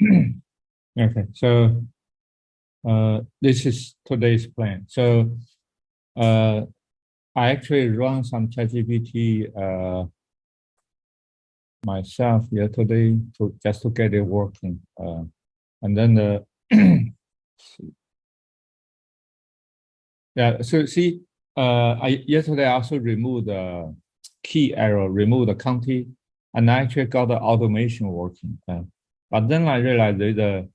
Okay, so this is today's plan. So I actually run some ChatGPT myself yesterday just to get it working. And then yeah, so see, yesterday I also removed the key error, removed the county, and I actually got the automation working. But then I realized there's a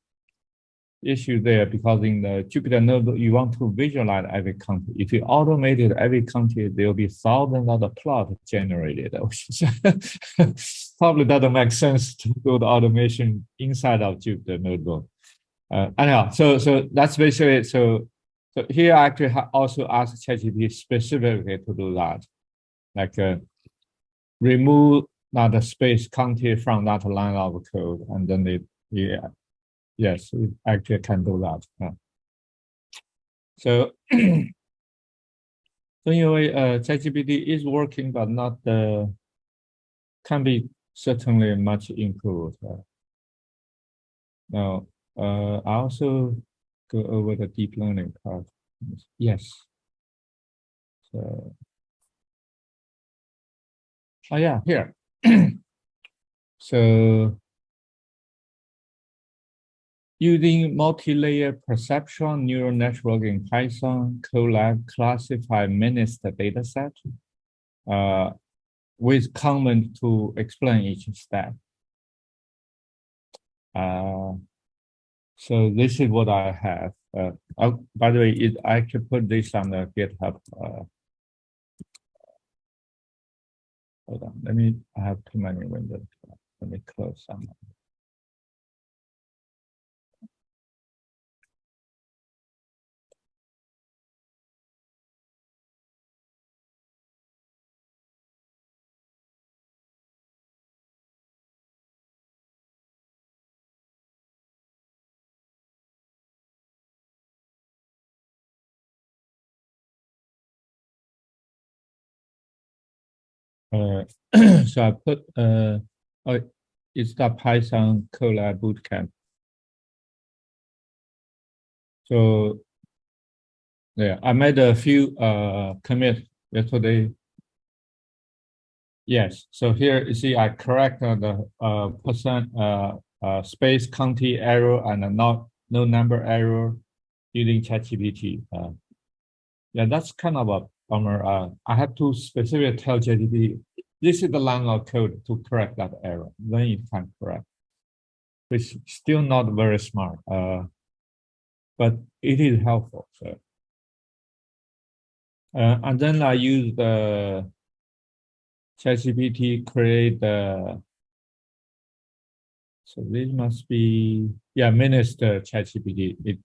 issue there because in the Jupyter notebook, you want to visualize every county. If you automated every county, there will be thousands of the plot generated, which probably doesn't make sense to do the automation inside of Jupyter notebook. Anyhow, so that's basically it. So here I actually also asked ChatGPT specifically to do that, like remove that space county from that line of code, and then yes, it actually can do that. So anyway, ChatGPT is working, but not can be certainly much improved. Now, I also go over the deep learning part. Yes. So, oh yeah, here. So using multi-layer perception neural network in Python, Colab classify MINIST dataset with comment to explain each step. So this is what I have. By the way, I actually put this on the GitHub. Hold on, I have too many windows. Let me close some. So I put it's the Python Colab bootcamp. So yeah, I made a few commits yesterday. Yes, so here you see I corrected the percent space county error and no number error using ChatGPT. Yeah, that's kind of a bummer. I have to specifically tell ChatGPT this is the line of code to correct that error. Then it can correct, which is still not very smart, but it is helpful. So, and then I use the ChatGPT create the. So this must be MINIST ChatGPT.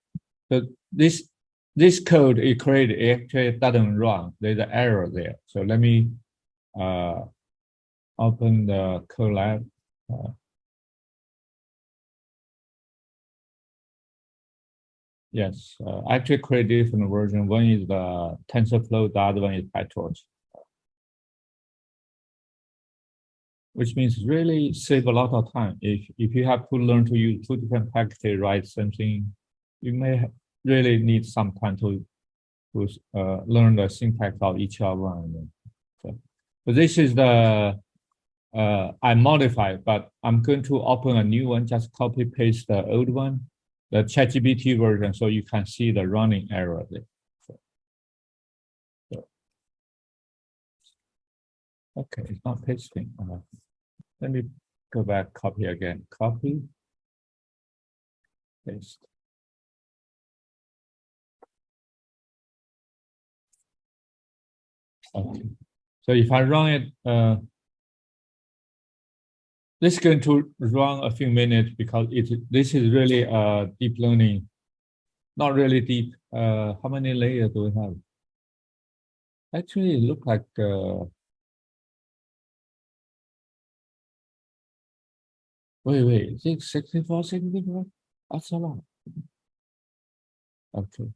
This code it created it actually doesn't run. There's an error there. So let me open the Colab. Yes, I actually create different version. One is the TensorFlow, the other one is PyTorch. Which means really save a lot of time. If you have to learn to use two different packages, write something, you may really need some time to learn the syntax of each one. So this is the I modified, but I'm going to open a new one, just copy paste the old one, the ChatGPT version, so you can see the running error there. Okay, it's not pasting. Let me go back, copy again, copy, paste. Okay, so if I run it, this is going to run a few minutes because this is really deep learning, not really deep. How many layers do we have? Actually, it looks like wait, is it 64? That's a lot. Okay.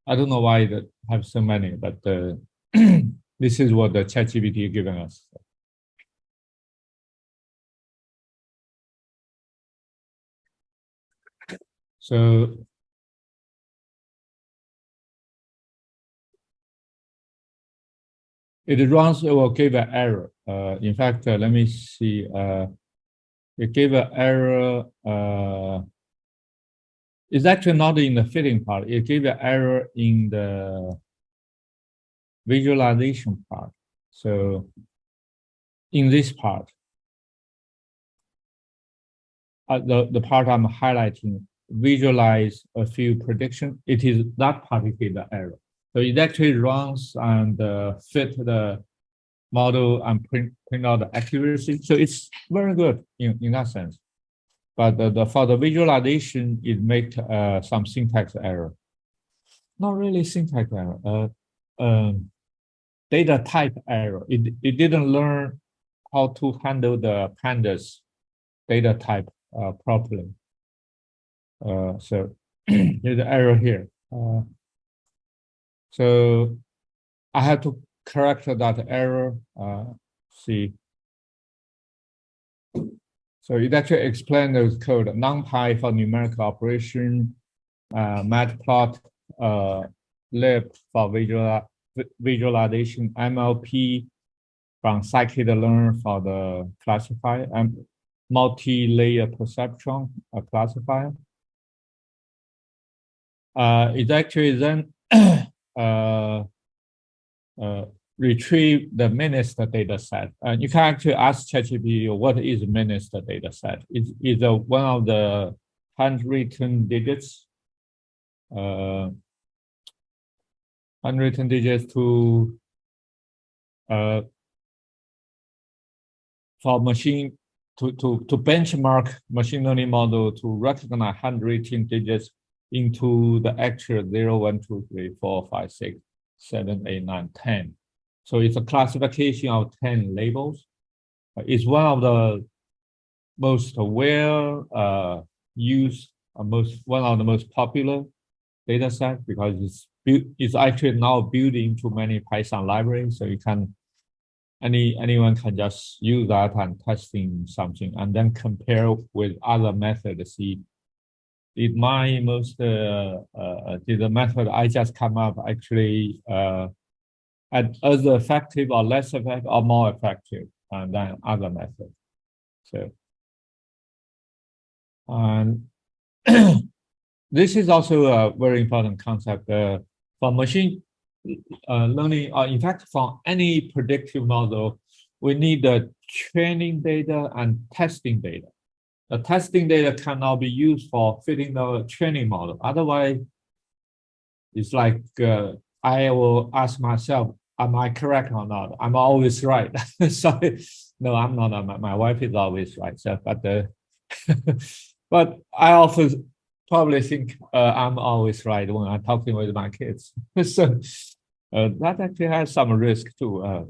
I don't know why it have so many, but this is what the ChatGPT is giving us. So it runs, it will give an error. In fact, let me see. It gave an error. It's actually not in the fitting part. It gave an error in the visualization part. So in this part, the part I'm highlighting, visualize a few prediction. It is that particular error. So it actually runs and fit the model and print out the accuracy. So it's very good in that sense. But for the visualization, it make some syntax error. Not really syntax error. Data type error. It didn't learn how to handle the pandas data type properly. So there's an error here. So I have to correct that error. See. So it actually explains those code: NumPy for numerical operation, matplot, lib for visualization, MLP from scikit-learn for the classifier, and multi-layer perceptron classifier. It actually then retrieve the MINIST data set. And you can actually ask ChatGPT, what is MINIST data set? It's one of the handwritten digits, to for machine to benchmark machine learning model to recognize handwritten digits into the actual 0, 1, 2, 3, 4, 5, 6, 7, 8, 9, 10. So it's a classification of 10 labels. It's one of the most well used, one of the most popular data set because it's actually now built into many Python libraries. So you can anyone can just use that and testing something and then compare with other methods. See, did my most did the method I just come up actually as effective or less effective or more effective than other methods. So, and this is also a very important concept for machine learning, or in fact, for any predictive model, we need the training data and testing data. The testing data cannot be used for fitting the training model. Otherwise, it's like I will ask myself, am I correct or not? I'm always right. Sorry, no, I'm not. My wife is always right. So, but I also probably think I'm always right when I'm talking with my kids. So that actually has some risk too.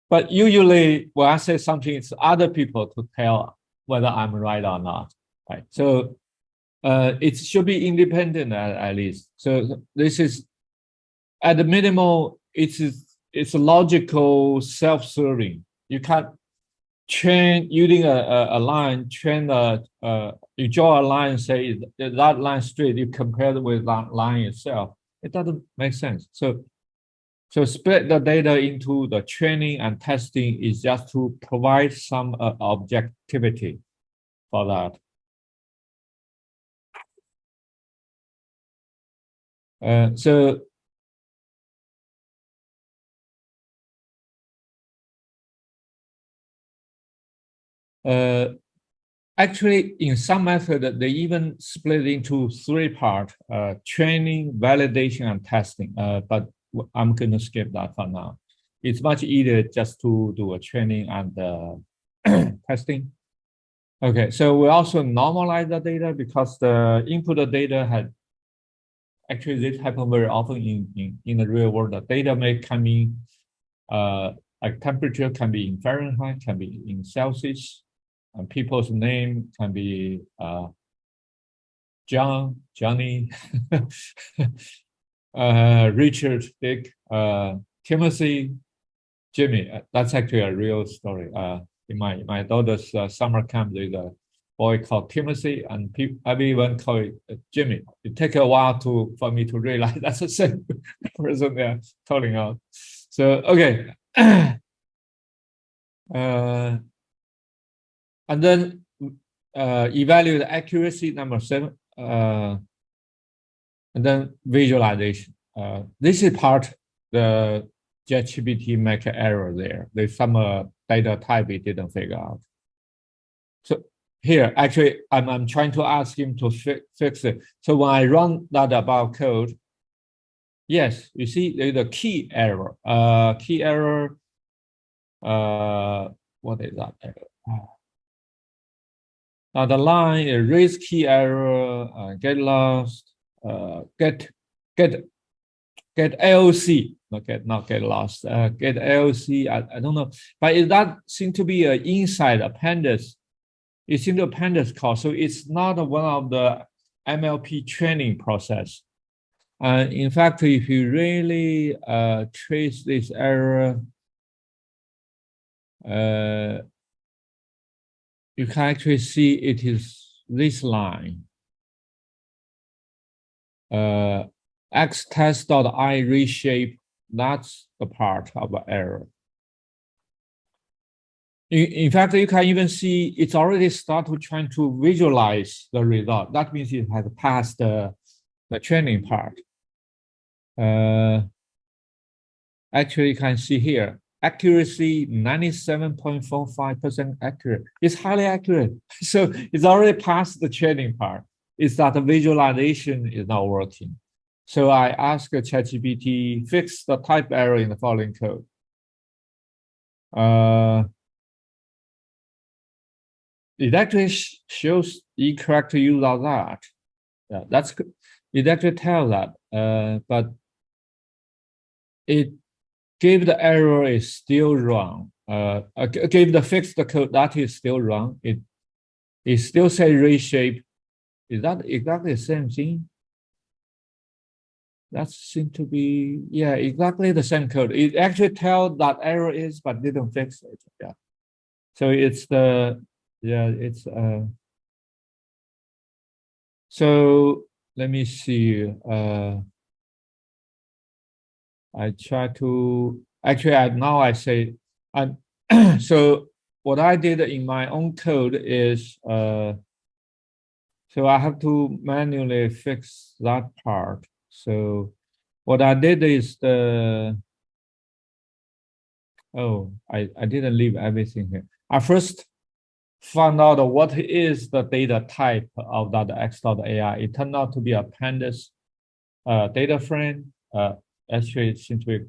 But usually when I say something, it's other people to tell whether I'm right or not. Right. So it should be independent at least. So this is at the minimal. It's logical, self-serving. You can't train using a line. You draw a line, say that line straight. You compare it with that line itself. It doesn't make sense. So split the data into the training and testing is just to provide some objectivity for that. Actually, in some method, they even split into 3 parts: training, validation, and testing. But I'm going to skip that for now. It's much easier just to do a training and testing. Okay, so we also normalize the data because the input of data had actually this happens very often in the real world. The data may come in like temperature can be in Fahrenheit, can be in Celsius, and people's name can be John, Johnny, Richard, Dick, Timothy, Jimmy. That's actually a real story. In my daughter's summer camp, there's boy called Timothy, and everyone call it Jimmy. It takes a while for me to realize that's the same person they're calling out. So okay, and then evaluate accuracy, number 7, and then visualization. This is part the chatgpt make an error there. There's some data type it didn't figure out. So here, actually, I'm trying to ask him to fix it. So when I run that about code, yes, you see there's a key error. Key error. What is that error? Now the line is raise key error, get lost, get AOC, not get lost, get AOC. I don't know, but that seems to be an inside appendix. It's in the appendix call, so it's not one of the MLP training process. In fact, if you really trace this error, you can actually see it is this line. Xtest.I reshape, that's the part of the error. In fact, you can even see it's already started trying to visualize the result. That means it has passed the training part. Actually, you can see here, accuracy 97.45% accurate. It's highly accurate. So it's already past the training part. It's that the visualization is not working. So I asked ChatGPT, fix the type error in the following code. It actually shows the correct use of that. Yeah, that's good. It actually tells that, but it gave the error is still wrong. Gave the fixed code that is still wrong. It still say reshape. Is that exactly the same thing? That seems to be, yeah, exactly the same code. It actually tells that error is, but didn't fix it. Yeah. So it's the, yeah, it's so let me see. I try to actually now I say so what I did in my own code is so I have to manually fix that part. So what I did is I didn't leave everything here. I first found out what is the data type of that x.ai. It turned out to be a pandas data frame. Actually, it seems to be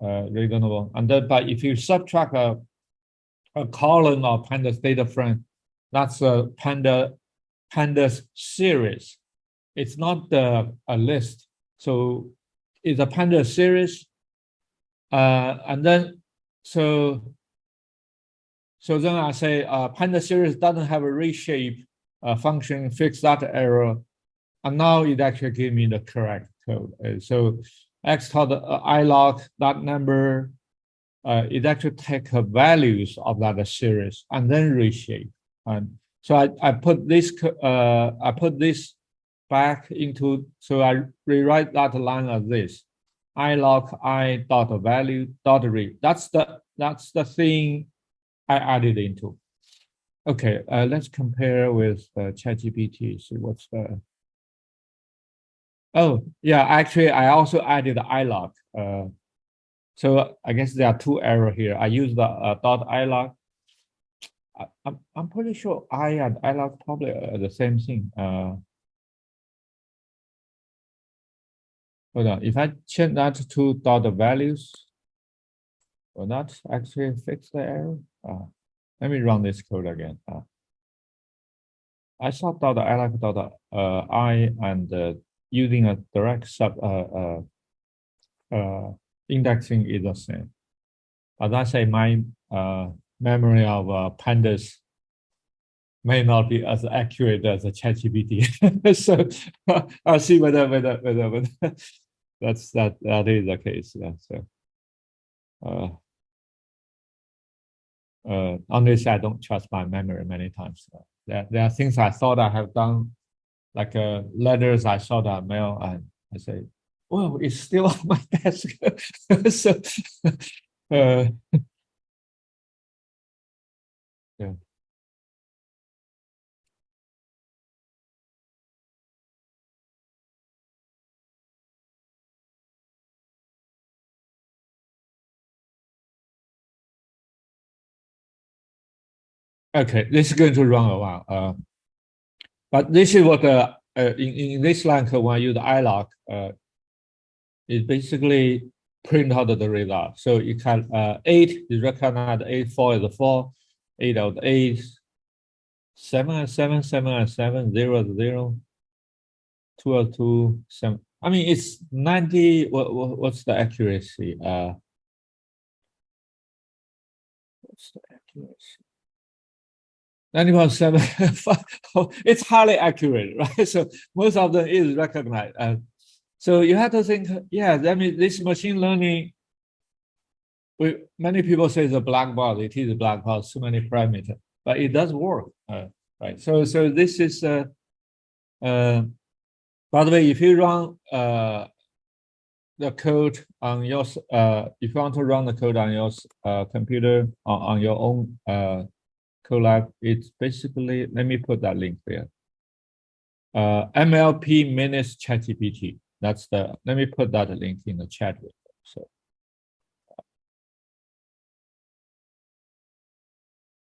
reasonable. And then, but if you subtract a column of pandas data frame, that's a pandas series. It's not a list. So it's a pandas series. And then, so then I say pandas series doesn't have a reshape function, fix that error. And now it actually gives me the correct code. So x.ilog, that number, it actually takes values of that series and then reshape. And so I put this back into, so I rewrite that line as this: ilog I dot value dot read. That's the thing I added into. Okay, let's compare with ChatGPT. See what's the. Oh yeah, actually I also added ilog. So I guess there are two errors here. I use the dot ilog. I'm pretty sure I and ilog probably are the same thing. Hold on, if I change that to dot values, will that actually fix the error? Let me run this code again. I saw dot ilog dot I and using a direct indexing is the same. As I say, my memory of pandas may not be as accurate as a ChatGPT. So I'll see whether that is the case. Yeah. So on this, I don't trust my memory many times. there are things I thought I have done, like letters I thought I mail, and I say, well, it's still on my desk. So, uh, yeah. Okay, this is going to run a while. But this is what in this line code when I use ilock, it basically print out the result. So you can 8 is recognized 8, 4 is a 4, 8 out of 8, 7 and 7, 7 and 7, 0 is 0, 2 out of 2, 7. I mean, it's 90. What's the accuracy? What's the accuracy? 90.7. It's highly accurate, right? So most of them is recognized. So you have to think, yeah, that means this machine learning, many people say it's a black box. It is a black box, so many parameters, but it does work, right? So this is, by the way, if you run the code on your, if you want to run the code on your computer, on your own Colab, it's basically, let me put that link there. MLP MINIST chatgpt. That's the, let me put that link in the chat. So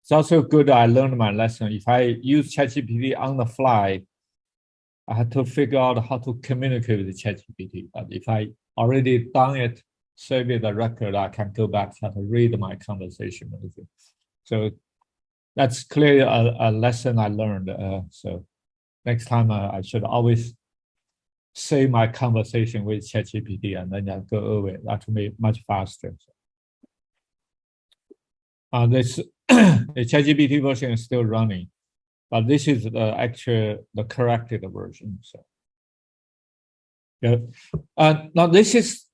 it's also good I learned my lesson. If I use ChatGPT on the fly, I had to figure out how to communicate with ChatGPT. But if I already done it, save it the record, I can go back and read my conversation with it. So that's clearly a lesson I learned. So next time I should always save my conversation with ChatGPT and then I go over it. That will be much faster. This the ChatGPT version is still running, but this is the corrected version. So yeah, now this is,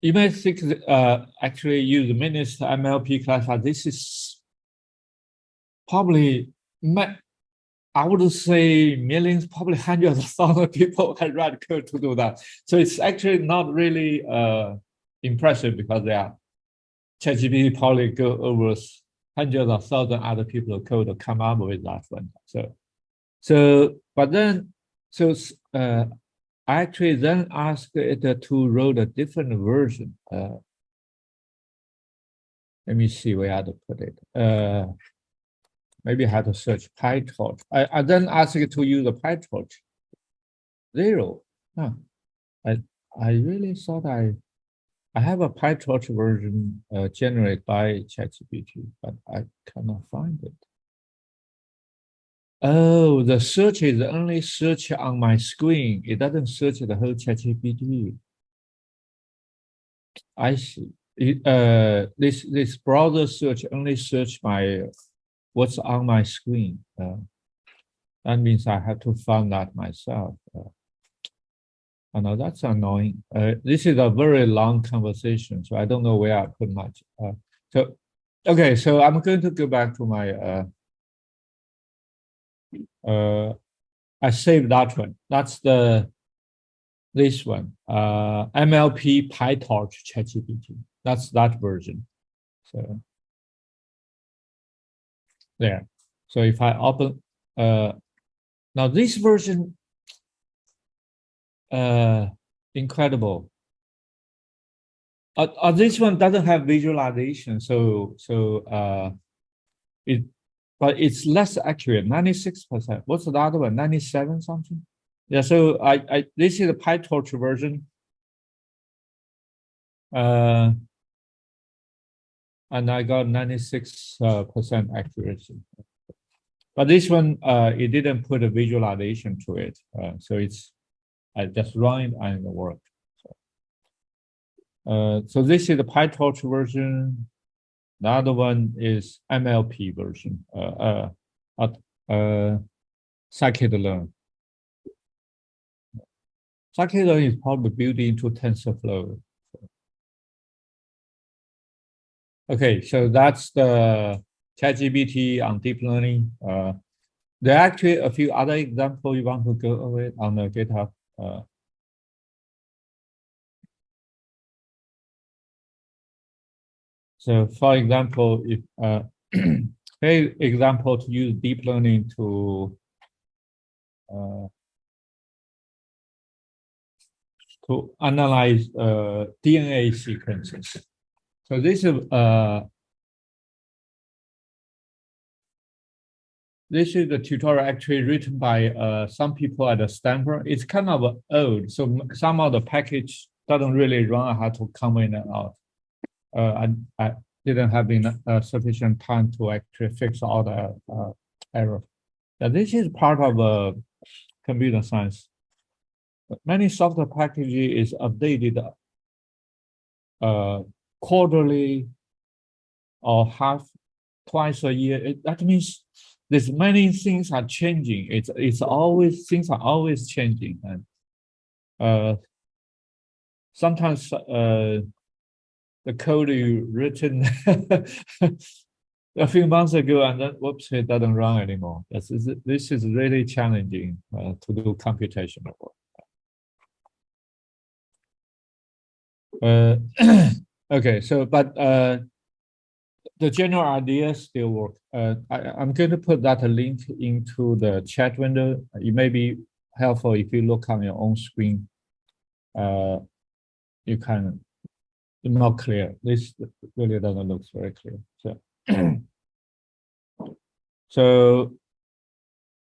you may think actually use MINIST MLP classifier. This is probably, I would say millions, probably hundreds of thousands of people have write code to do that. So it's actually not really impressive because they are ChatGPT probably go over hundreds of thousands other people code to come up with that one. But then, I actually then asked it to write a different version. Let me see where I had to put it. Maybe I had to search PyTorch. I then asked it to use a PyTorch. 0. Huh. I really thought I have a PyTorch version generated by ChatGPT, but I cannot find it. Oh, the search is only search on my screen. It doesn't search the whole ChatGPT. I see. This browser search only search my what's on my screen. That means I have to find that myself. Oh no, that's annoying. This is a very long conversation, so I don't know where I put much. Okay, so I'm going to go back to my. I saved that one. That's this one. MLP PyTorch ChatGPT. That's that version. So there. So if I open, now this version, incredible. This one doesn't have visualization, but it's less accurate, 96%. What's the other one? 97 something? Yeah, so this is the PyTorch version. And I got 96% accuracy. But this one, it didn't put a visualization to it. So I just run it and it worked. So this is the PyTorch version. The other one is MLP version, scikit-learn. Scikit-learn is probably built into TensorFlow. Okay, so that's the ChatGPT on deep learning. There are actually a few other examples you want to go over on the GitHub. So for example, if example to use deep learning to analyze DNA sequences. So this is the tutorial actually written by some people at Stanford. It's kind of old, so some of the package doesn't really run. I had to come in and out. I didn't have enough sufficient time to actually fix all the error. Yeah, this is part of computer science. Many software packaging is updated quarterly or twice a year. That means there's many things are changing. It's always things are always changing, and sometimes the code you written a few months ago, and then whoops, it doesn't run anymore. This is really challenging to do computational work. Okay, so but the general idea still works. I'm going to put that link into the chat window. It may be helpful if you look on your own screen. You can not clear. This really doesn't look very clear. So,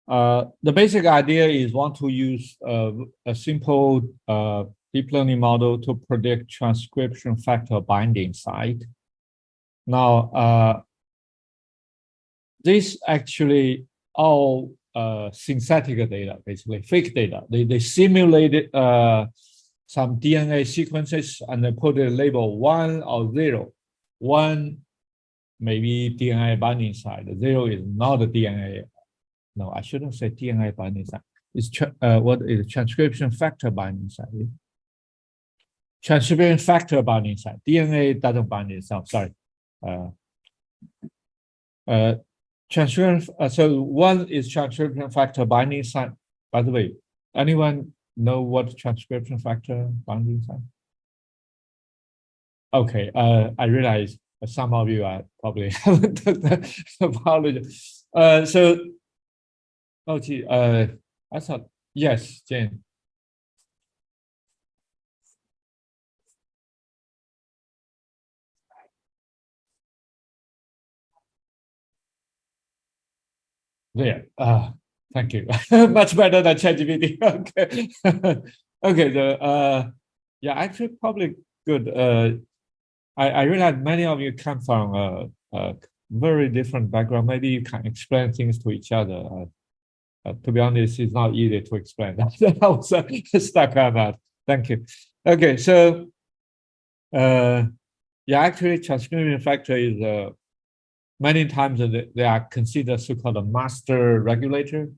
the basic idea is want to use a simple deep learning model to predict transcription factor binding site. Now, this actually all synthetic data, basically fake data. They simulated some DNA sequences and they put a label 1 or 0. 1 maybe DNA binding site. 0 is not a DNA. No, I shouldn't say DNA binding site. It's what is transcription factor binding site? Transcription factor binding site. DNA doesn't bind itself. Sorry. Transcription. So 1 is transcription factor binding site. By the way, anyone know what transcription factor binding site? Okay. I realize some of you are probably haven't took that. Apologies. So, oh gee, I thought yes, Jane. There. Thank you. Much better than ChatGPT. Okay. Okay. Yeah, actually, probably good. I realize many of you come from a very different background. Maybe you can explain things to each other. To be honest, it's not easy to explain. I was stuck on that. Thank you. Okay, so yeah, actually, transcription factor is many times they are considered so-called a master regulator.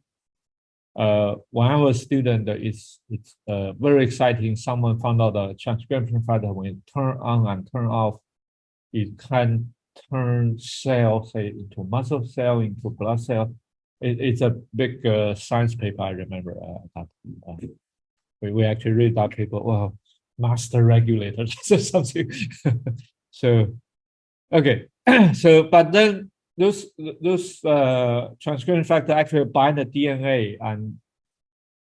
When I was a student, it's very exciting. Someone found out the transcription factor when it turn on and turn off, it can turn cell, say, into muscle cell, into blood cell. It's a big science paper. I remember that we actually read that paper. Well, master regulator, something. So, okay. So, but then those transcription factor actually bind the DNA and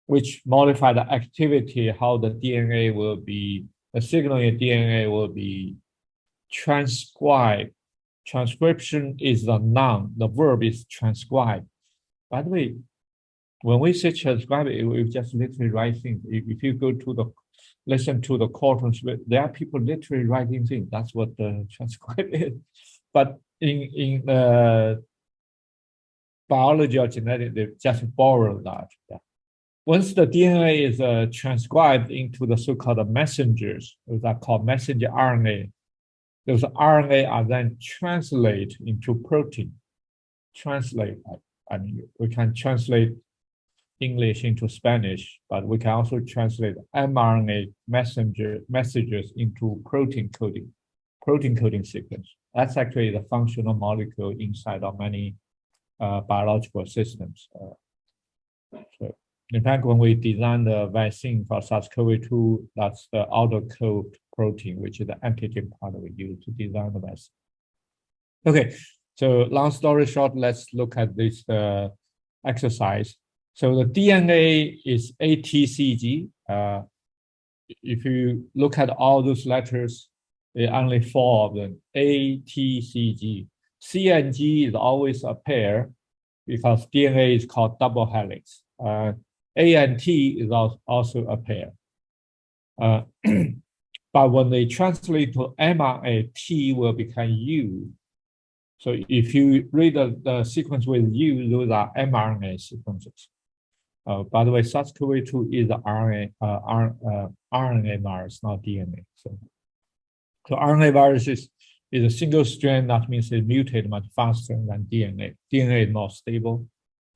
which modify the activity, how the DNA will be, the signal in DNA will be transcribed. Transcription is the noun, the verb is transcribe. By the way, when we say transcribe, we just literally write things. If you go to listen to the courtrooms, there are people literally writing things. That's what the transcribe is. But in biology or genetics, they just borrow that. Yeah. Once the DNA is transcribed into the so-called messengers, those are called messenger RNA. Those RNA are then translated into protein. I mean, we can translate English into Spanish, but we can also translate mRNA messages into protein coding sequence. That's actually the functional molecule inside of many biological systems. So in fact, when we design the vaccine for SARS-CoV-2, that's the outer coat protein, which is the antigen part we use to design the vaccine. Okay, so long story short, let's look at this exercise. So the DNA is ATCG. If you look at all those letters, there are only 4 of them, ATCG. C and G is always a pair because DNA is called double helix. A and T is also a pair. But when they translate to mRNA, T will become U. So if you read the sequence with U, those are mRNA sequences. By the way, SARS-CoV-2 is the RNA virus, not DNA. So RNA virus is a single strand. That means it mutates much faster than DNA. DNA is not stable.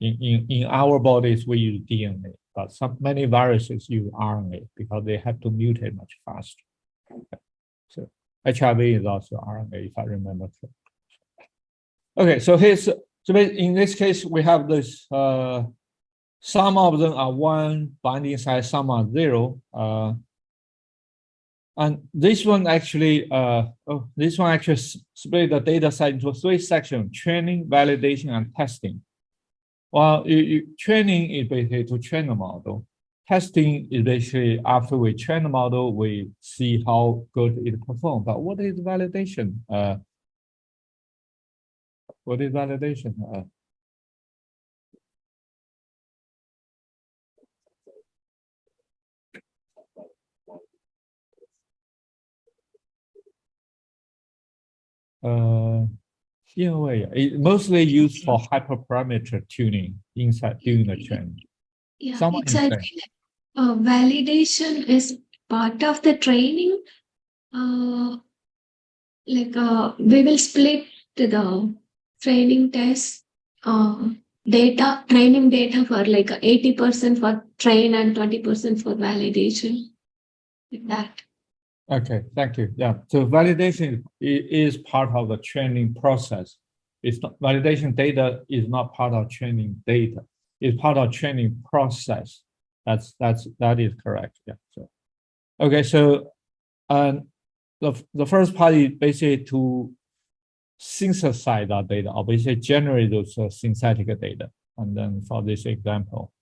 In our bodies, we use DNA, but many viruses use RNA because they have to mutate much faster. Okay. So HIV is also RNA, if I remember correctly. Okay, so in this case, we have this, some of them are 1 binding site, some are 0. And this one actually split the data set into 3 sections: training, validation, and testing. Well, training is basically to train the model. Testing is basically after we train the model, we see how good it performs. But what is validation? What is validation? It's mostly used for hyperparameter tuning inside during the training. Yeah, exactly. Validation is part of the training. We will split the training test training data for like 80% for train and 20% for validation. Like that. Okay, thank you. Yeah, so validation is part of the training process. It's not, validation data is not part of training data. It's part of training process. That is correct. Yeah. So, okay. So, the first part is basically to synthesize that data, or basically generate those synthetic data. And then for this example,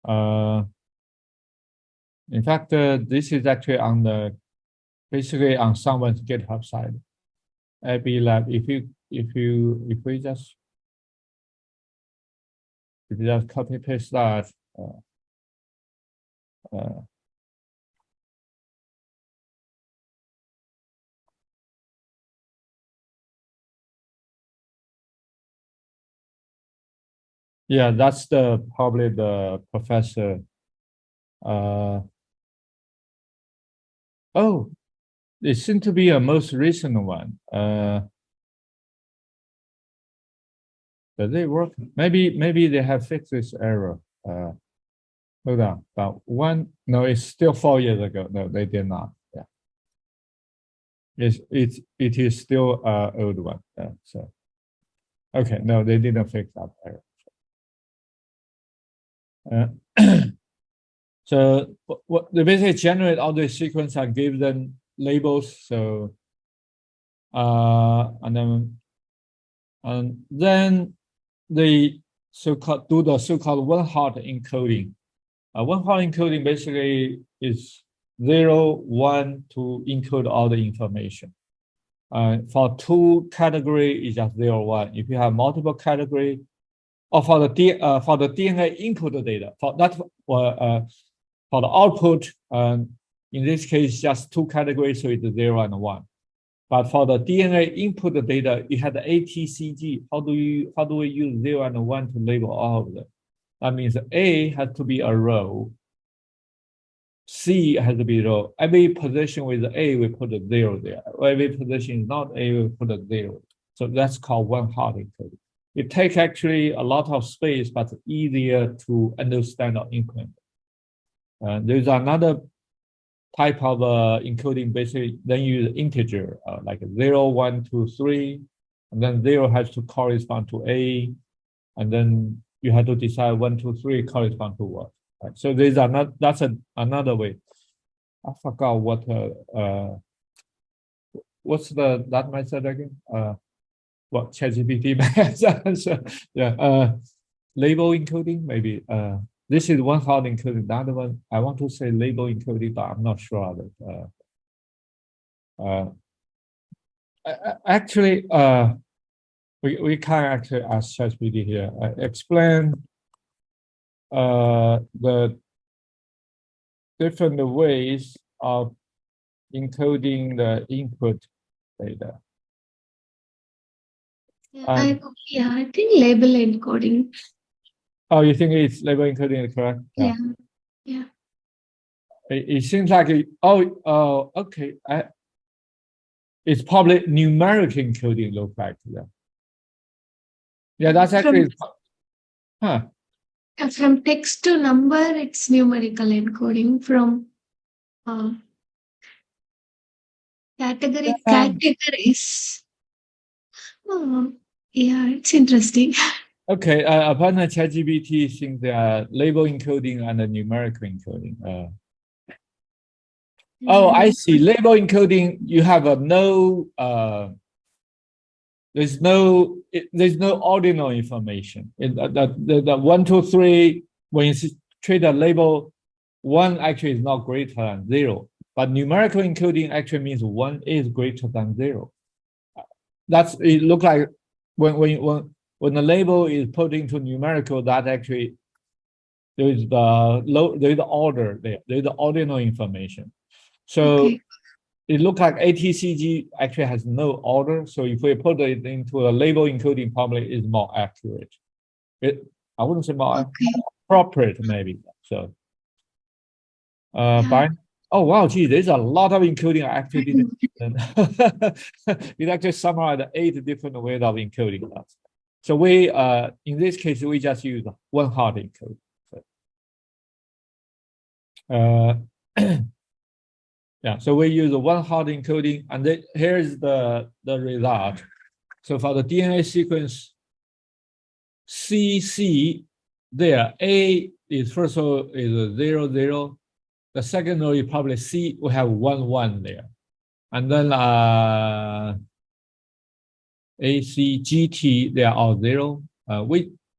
in fact, this is actually on basically on someone's GitHub side. AB Lab. If we just copy paste that. Yeah, that's probably the professor. Oh, it seems to be a most recent one. Does it work? Maybe they have fixed this error. Hold on, about one. No, it's still 4 years ago. No, they did not. Yeah, it is still old one. So okay, no, they didn't fix that error. So what they basically generate all the sequence and give them labels. So and then they do the so-called one-hot encoding. One-hot encoding basically is 0, 1 to encode all the information. For 2 category, it's just 0, 1. If you have multiple category, or for the DNA input data, for the output, in this case, just 2 categories, so it's 0 and 1. But for the DNA input data, you have the ATCG. How do we use 0 and 1 to label all of them? That means A has to be a row. C has to be a row. Every position with A, we put a 0 there. Every position is not A, we put a 0. So that's called one-hot encoding. It takes actually a lot of space, but easier to understand or implement. There's another type of encoding, basically, then you use integer, like 0, 1, 2, 3, and then 0 has to correspond to A, and then you have to decide 1, 2, 3 correspond to what. Right? So these are not. That's another way. I forgot what. What's that method again? What ChatGPT method? Yeah. Label encoding maybe. This is one hard encoding. The other one I want to say label encoding, but I'm not sure of it. Actually, we can actually ask ChatGPT here. Explain the different ways of encoding the input data. I think label encoding. Oh, you think it's label encoding, correct? Yeah. It seems like okay. It's probably numeric encoding look like that. Yeah, that's actually From text to number, it's numerical encoding. From categories. Yeah, it's interesting. Okay, upon the ChatGPT, think there are label encoding and the numerical encoding. Oh, I see. Label encoding, you have there's no ordinal information. The 1, 2, 3, when you treat a label, 1 actually is not greater than 0. But numerical encoding actually means 1 is greater than 0. It looks like when the label is put into numerical, that actually there is the order there. There is the ordinal information. So it looks like ATCG actually has no order. So if we put it into a label encoding, probably is more accurate. I wouldn't say more appropriate, maybe. So, fine. Oh wow, gee, there's a lot of encoding I actually didn't. It actually summarized 8 different ways of encoding that. So we, in this case, we just use one hard encode. Yeah, so we use one hard encoding, and then here's the result. So for the DNA sequence CC, there A is first of all is 0, 0. The second row is probably C. We have 1, 1 there, and then A, C, G, T, they are all 0.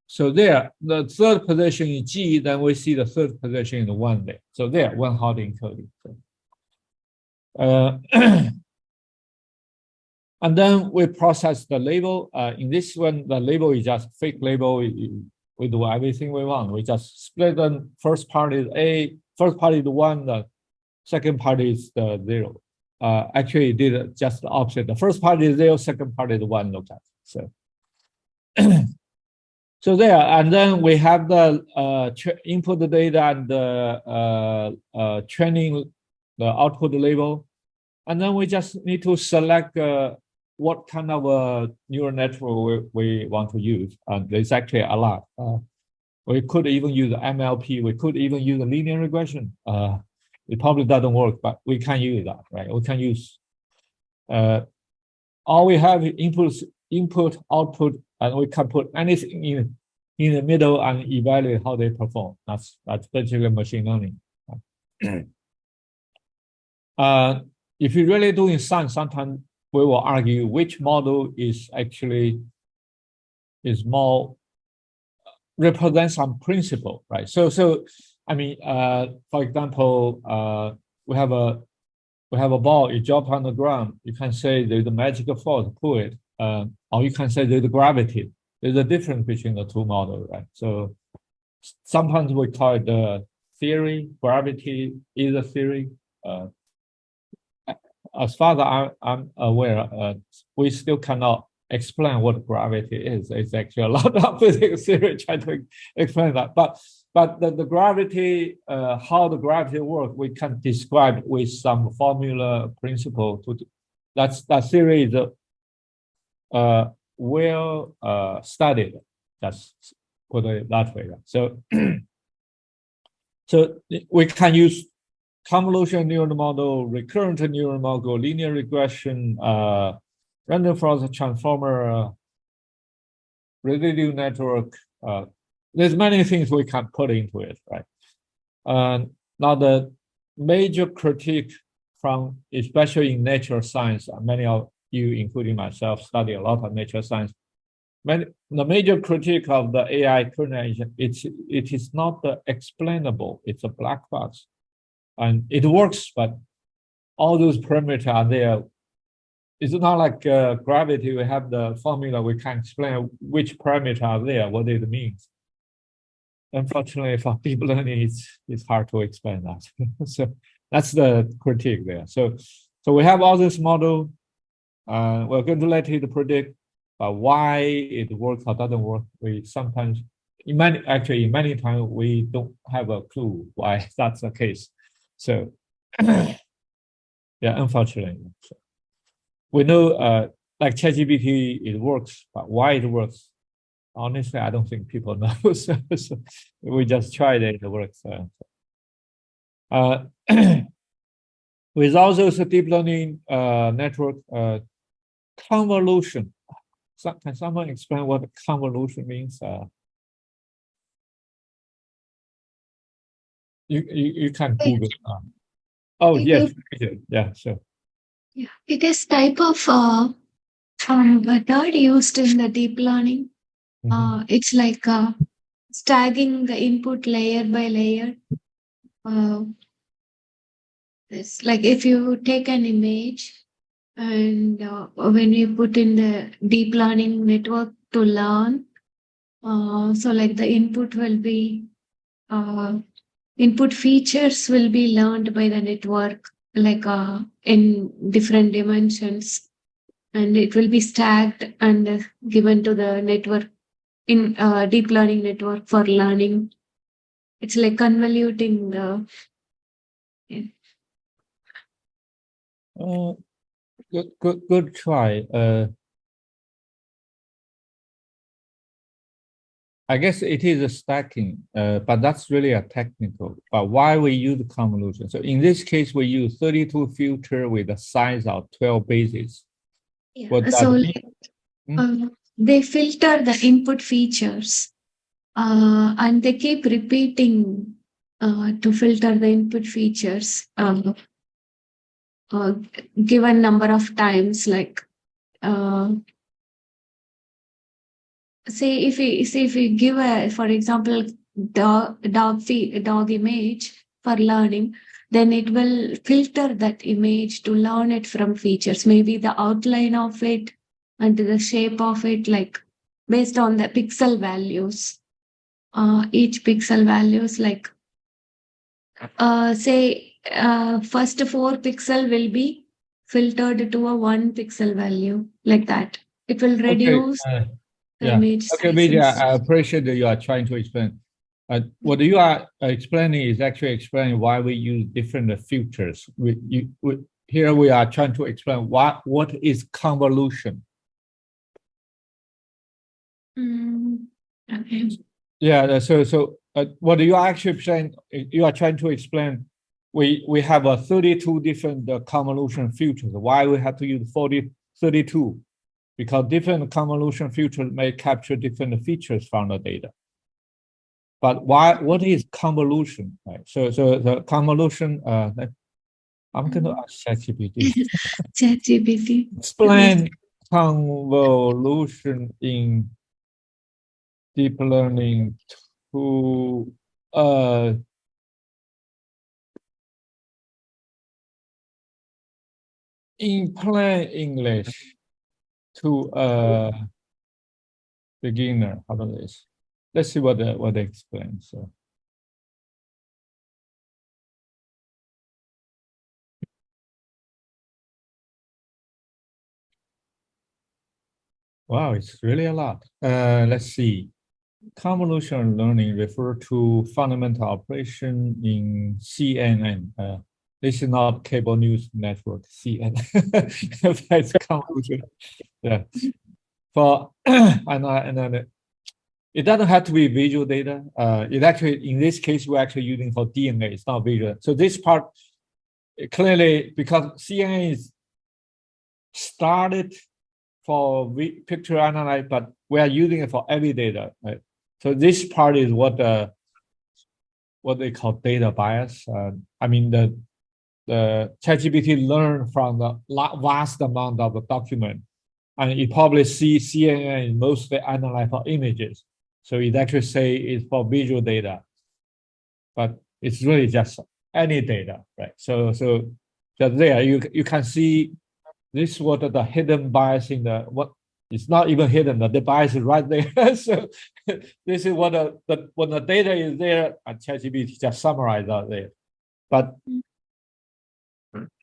So there, the third position is G. Then we see the third position is 1 there. So there, one hard encoding. And then we process the label. In this one, the label is just fake label. We do everything we want. We just split them. First part is A, first part is 1, the second part is the 0. Actually, it did just the opposite. The first part is 0, second part is 1, look at. So, so there, and then we have the input the data and the training the output label. And then we just need to select what kind of neural network we want to use. And there's actually a lot. We could even use MLP. We could even use a linear regression. It probably doesn't work, but we can use that, right? We can use, all we have is input, output, and we can put anything in the middle and evaluate how they perform. That's basically machine learning. If you're really doing science, sometimes we will argue which model is more represents some principle, right? So I mean, for example, we have a ball, you drop on the ground, you can say there's a magical force, pull it, or you can say there's a gravity. There's a difference between the two models, right? So sometimes we call it the theory, gravity is a theory. As far as I'm aware, we still cannot explain what gravity is. It's actually a lot of physics theory trying to explain that. But the gravity, how the gravity works, we can describe with some formula principle. That theory is well studied. Just put it that way. So so we can use convolutional neural model, recurrent neural model, linear regression, random forest transformer, residue network, There's many things we can put into it, right? Now the major critique from, especially in natural science, many of you, including myself, study a lot of natural science. The major critique of the AI kernel engine, it is not explainable. It's a black box, and it works, but all those parameters are there. It's not like gravity. We have the formula. We can explain which parameters are there, what it means. Unfortunately, for deep learning, it's hard to explain that. So that's the critique there. So we have all this model. We're going to let it predict why it works or doesn't work. We sometimes, many times, we don't have a clue why that's the case. So, yeah, unfortunately. So we know, like ChatGPT, it works, but why it works, honestly, I don't think people know. So we just tried it, it works. With also the deep learning network convolution. Can someone explain what convolution means? You can Google. Oh yes, yeah, sure. Yeah, it is type of method used in the deep learning. It's like stacking the input layer by layer. It's like if you take an image and when you put in the deep learning network to learn, so like the input will be input features will be learned by the network like in different dimensions, and it will be stacked and given to the network in deep learning network for learning. It's like convoluting the. Yeah. Good try. I guess it is a stacking, but that's really a technical. But why we use convolution? So in this case, we use 32 filter with a size of 12 bases. Yeah. What So that mean? they filter the input features and they keep repeating to filter the input features given number of times. Like say if we give a, for example, dog image for learning, then it will filter that image to learn it from features, maybe the outline of it and the shape of it, like based on the pixel values. Each pixel values, like say first 4 pixel will be filtered to a 1 pixel value, like that. It will Okay. reduce the Yeah. image Okay, sizes. Vidya, I appreciate that you are trying to explain. What you are explaining is actually explaining why we use different filters. Here we are trying to explain what is convolution. Okay. Yeah. So what you are actually saying, you are trying to explain. We have a 32 different convolution filters. Why we have to use 32? Because different convolution filters may capture different features from the data. But what is convolution? Right. So the convolution. I'm going to ask ChatGPT. ChatGPT. Explain convolution in deep learning to in plain English to a beginner. How about this? Let's see what they explain. So. Wow, it's really a lot. Let's see. Convolutional learning refer to fundamental operation in CNN. This is not cable news network, CNN. That's convolution. Yeah. For and it doesn't have to be visual data. It actually, in this case, we're actually using for DNA. It's not visual. So this part clearly, because CNN is started for picture analysis, but we are using it for every data. Right? So this part is what they call data bias. I mean, the ChatGPT learned from the vast amount of the document, and it probably sees CNN is mostly analyzed for images. So it actually say it's for visual data, but it's really just any data, right? So just there you can see this what the hidden bias in the what. It's not even hidden. The bias is right there. So this is what when the data is there, and ChatGPT just summarize out there. But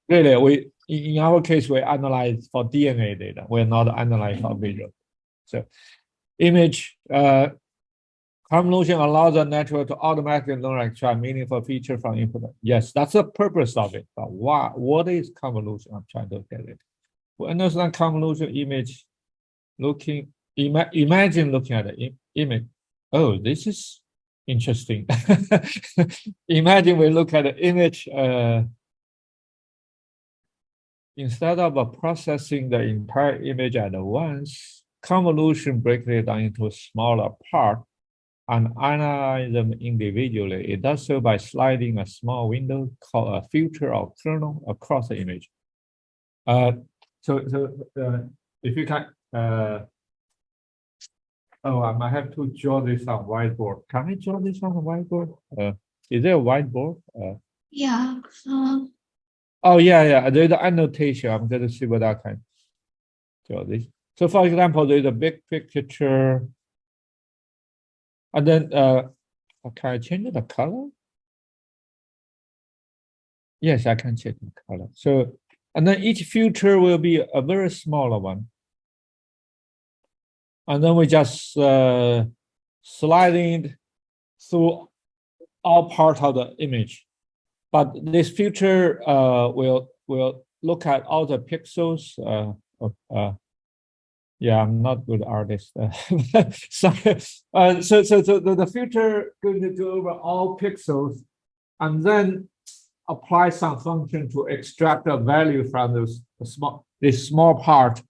really, in our case, we analyze for DNA data. We're not analyzing for visual. So image convolution allows the network to automatically learn and extract meaningful feature from input. Yes, that's the purpose of it. But what is convolution? I'm trying to get it. We understand convolution image. Imagine looking at the image. Oh, this is interesting. Imagine we look at the image. Instead of processing the entire image at once, convolution breaks it down into a smaller part and analyze them individually. It does so by sliding a small window called a filter or kernel across the image. If you can, oh, I might have to draw this on whiteboard. Can I draw this on the whiteboard? Is there a whiteboard? Yeah. Oh, yeah. There's an annotation. I'm going to see what I can draw this. So, for example, there's a big picture. And then, can I change the color? Yes, I can change the color. So, and then each filter will be a very smaller one. And then we just sliding through all parts of the image. But this filter will look at all the pixels. Yeah, I'm not good artist. So the filter going to go over all pixels and then apply some function to extract a value from this small part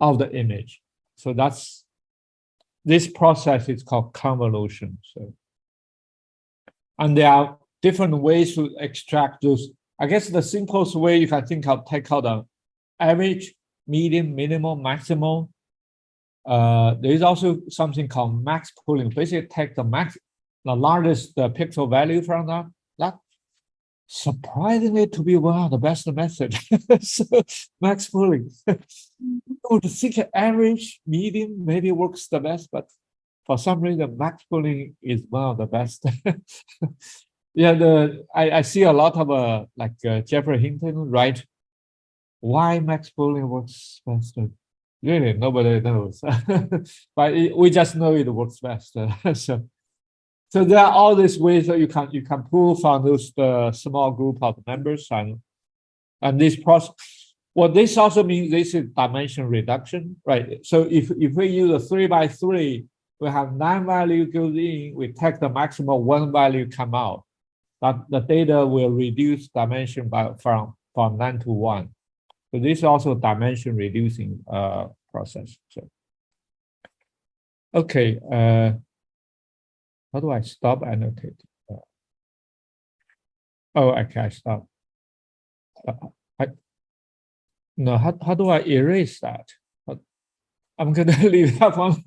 of the image. So this process is called convolution. So, and there are different ways to extract those. I guess the simplest way you can think of, take out the average, median, minimal, maximal. There is also something called max pooling. Basically, take the largest pixel value from that surprisingly to be one of the best methods. So max pooling. To think average, median maybe works the best, but for some reason, max pooling is one of the best. Yeah, I see a lot of Jeffrey Hinton write why max pooling works best. Really, nobody knows, but we just know it works best. So there are all these ways that you can pull from those small group of members, and this process. What this also means, this is dimension reduction, right? So if we use a 3 by 3, we have 9 value goes in, we take the maximum 1 value come out. That the data will reduce dimension from 9 to 1. So this is also dimension reducing process. So okay, how do I stop annotating? Okay, I stop. No, how do I erase that? I'm gonna leave that one.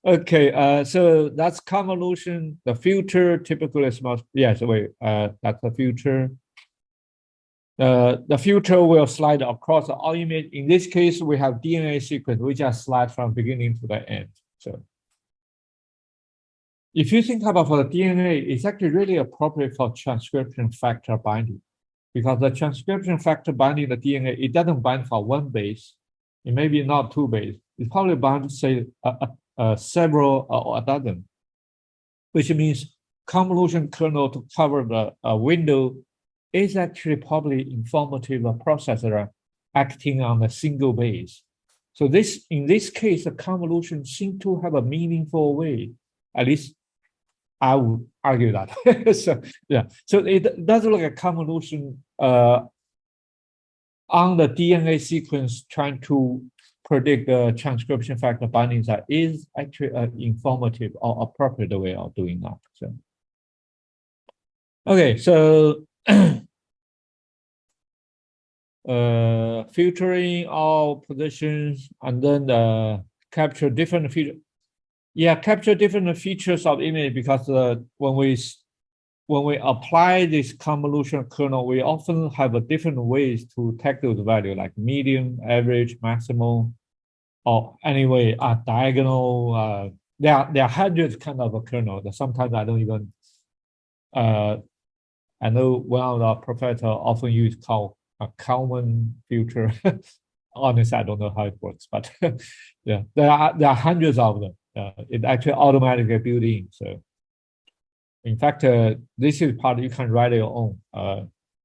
Okay, so that's convolution. The filter typically is most, yes, wait, that's the filter. The filter will slide across all image. In this case, we have DNA sequence. We just slide from beginning to the end. So if you think about for the DNA, it's actually really appropriate for transcription factor binding, because the transcription factor binding the DNA, it doesn't bind for one base. It may be not 2 base. It probably binds, say, several or a dozen, which means convolution kernel to cover the window is actually probably informative processor acting on a single base. So in this case, the convolution seems to have a meaningful way. At least I would argue that. So yeah, so it does look like a convolution on the DNA sequence trying to predict the transcription factor binding site is actually an informative or appropriate way of doing that. So, okay, so filtering all positions and then capture different features. Yeah, capture different features of image because when we apply this convolution kernel, we often have a different ways to take those values like median, average, maximal, or anyway, diagonal. There are hundreds kind of a kernel that sometimes I don't even. I know one of the professors often use called a Kalman filter. Honestly, I don't know how it works, but yeah, there are hundreds of them. It actually automatically built in. So, in fact, this is part you can write your own.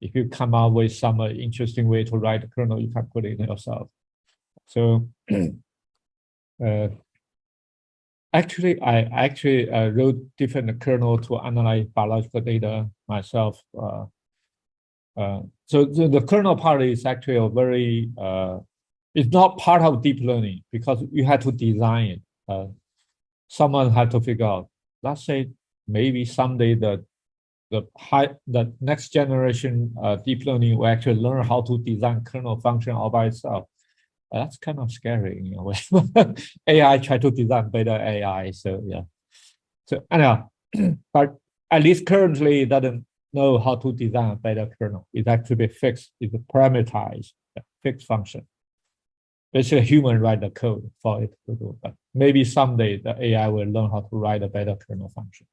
If you come up with some interesting way to write the kernel, you can put it in yourself. So, actually, I wrote different kernel to analyze biological data myself. So the kernel part is actually a very it's not part of deep learning because you have to design it. Someone had to figure out. Let's say maybe someday the next generation deep learning will actually learn how to design kernel function all by itself. That's kind of scary in a way. AI try to design better AI. So yeah. So anyhow, but at least currently it doesn't know how to design a better kernel. It actually fixed. It's a parameterized fixed function. Basically, a human write the code for it to do. But maybe someday the AI will learn how to write a better kernel function.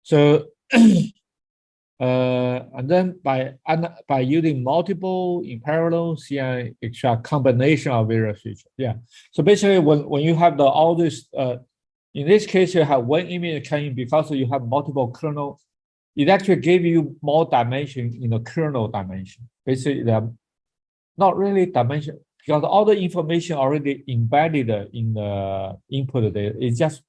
So, and then by using multiple in parallel, see an extract combination of various features. Yeah. So basically, when you have all this, in this case, you have one image coming because you have multiple kernel. It actually gave you more dimension in the kernel dimension. Basically, they're not really dimension because all the information already embedded in the input data. It's just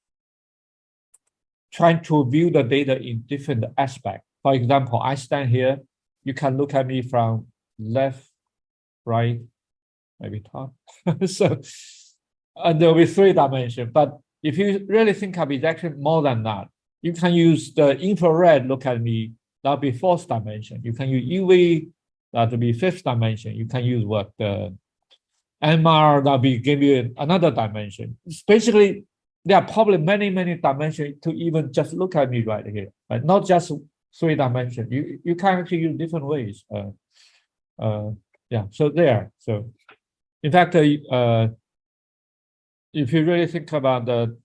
trying to view the data in different aspects. For example, I stand here. You can look at me from left, right, maybe top. So, and there will be 3 dimensions. But if you really think of it, it's actually more than that. You can use the infrared, look at me, that'll be 4th dimension. You can use UV, that'll be 5th dimension. You can use what the MR, that'll be give you another dimension. It's basically, there are probably many dimensions to even just look at me right here, but not just 3 dimensions. You can actually use different ways. Yeah, so there. So in fact, if you really think about the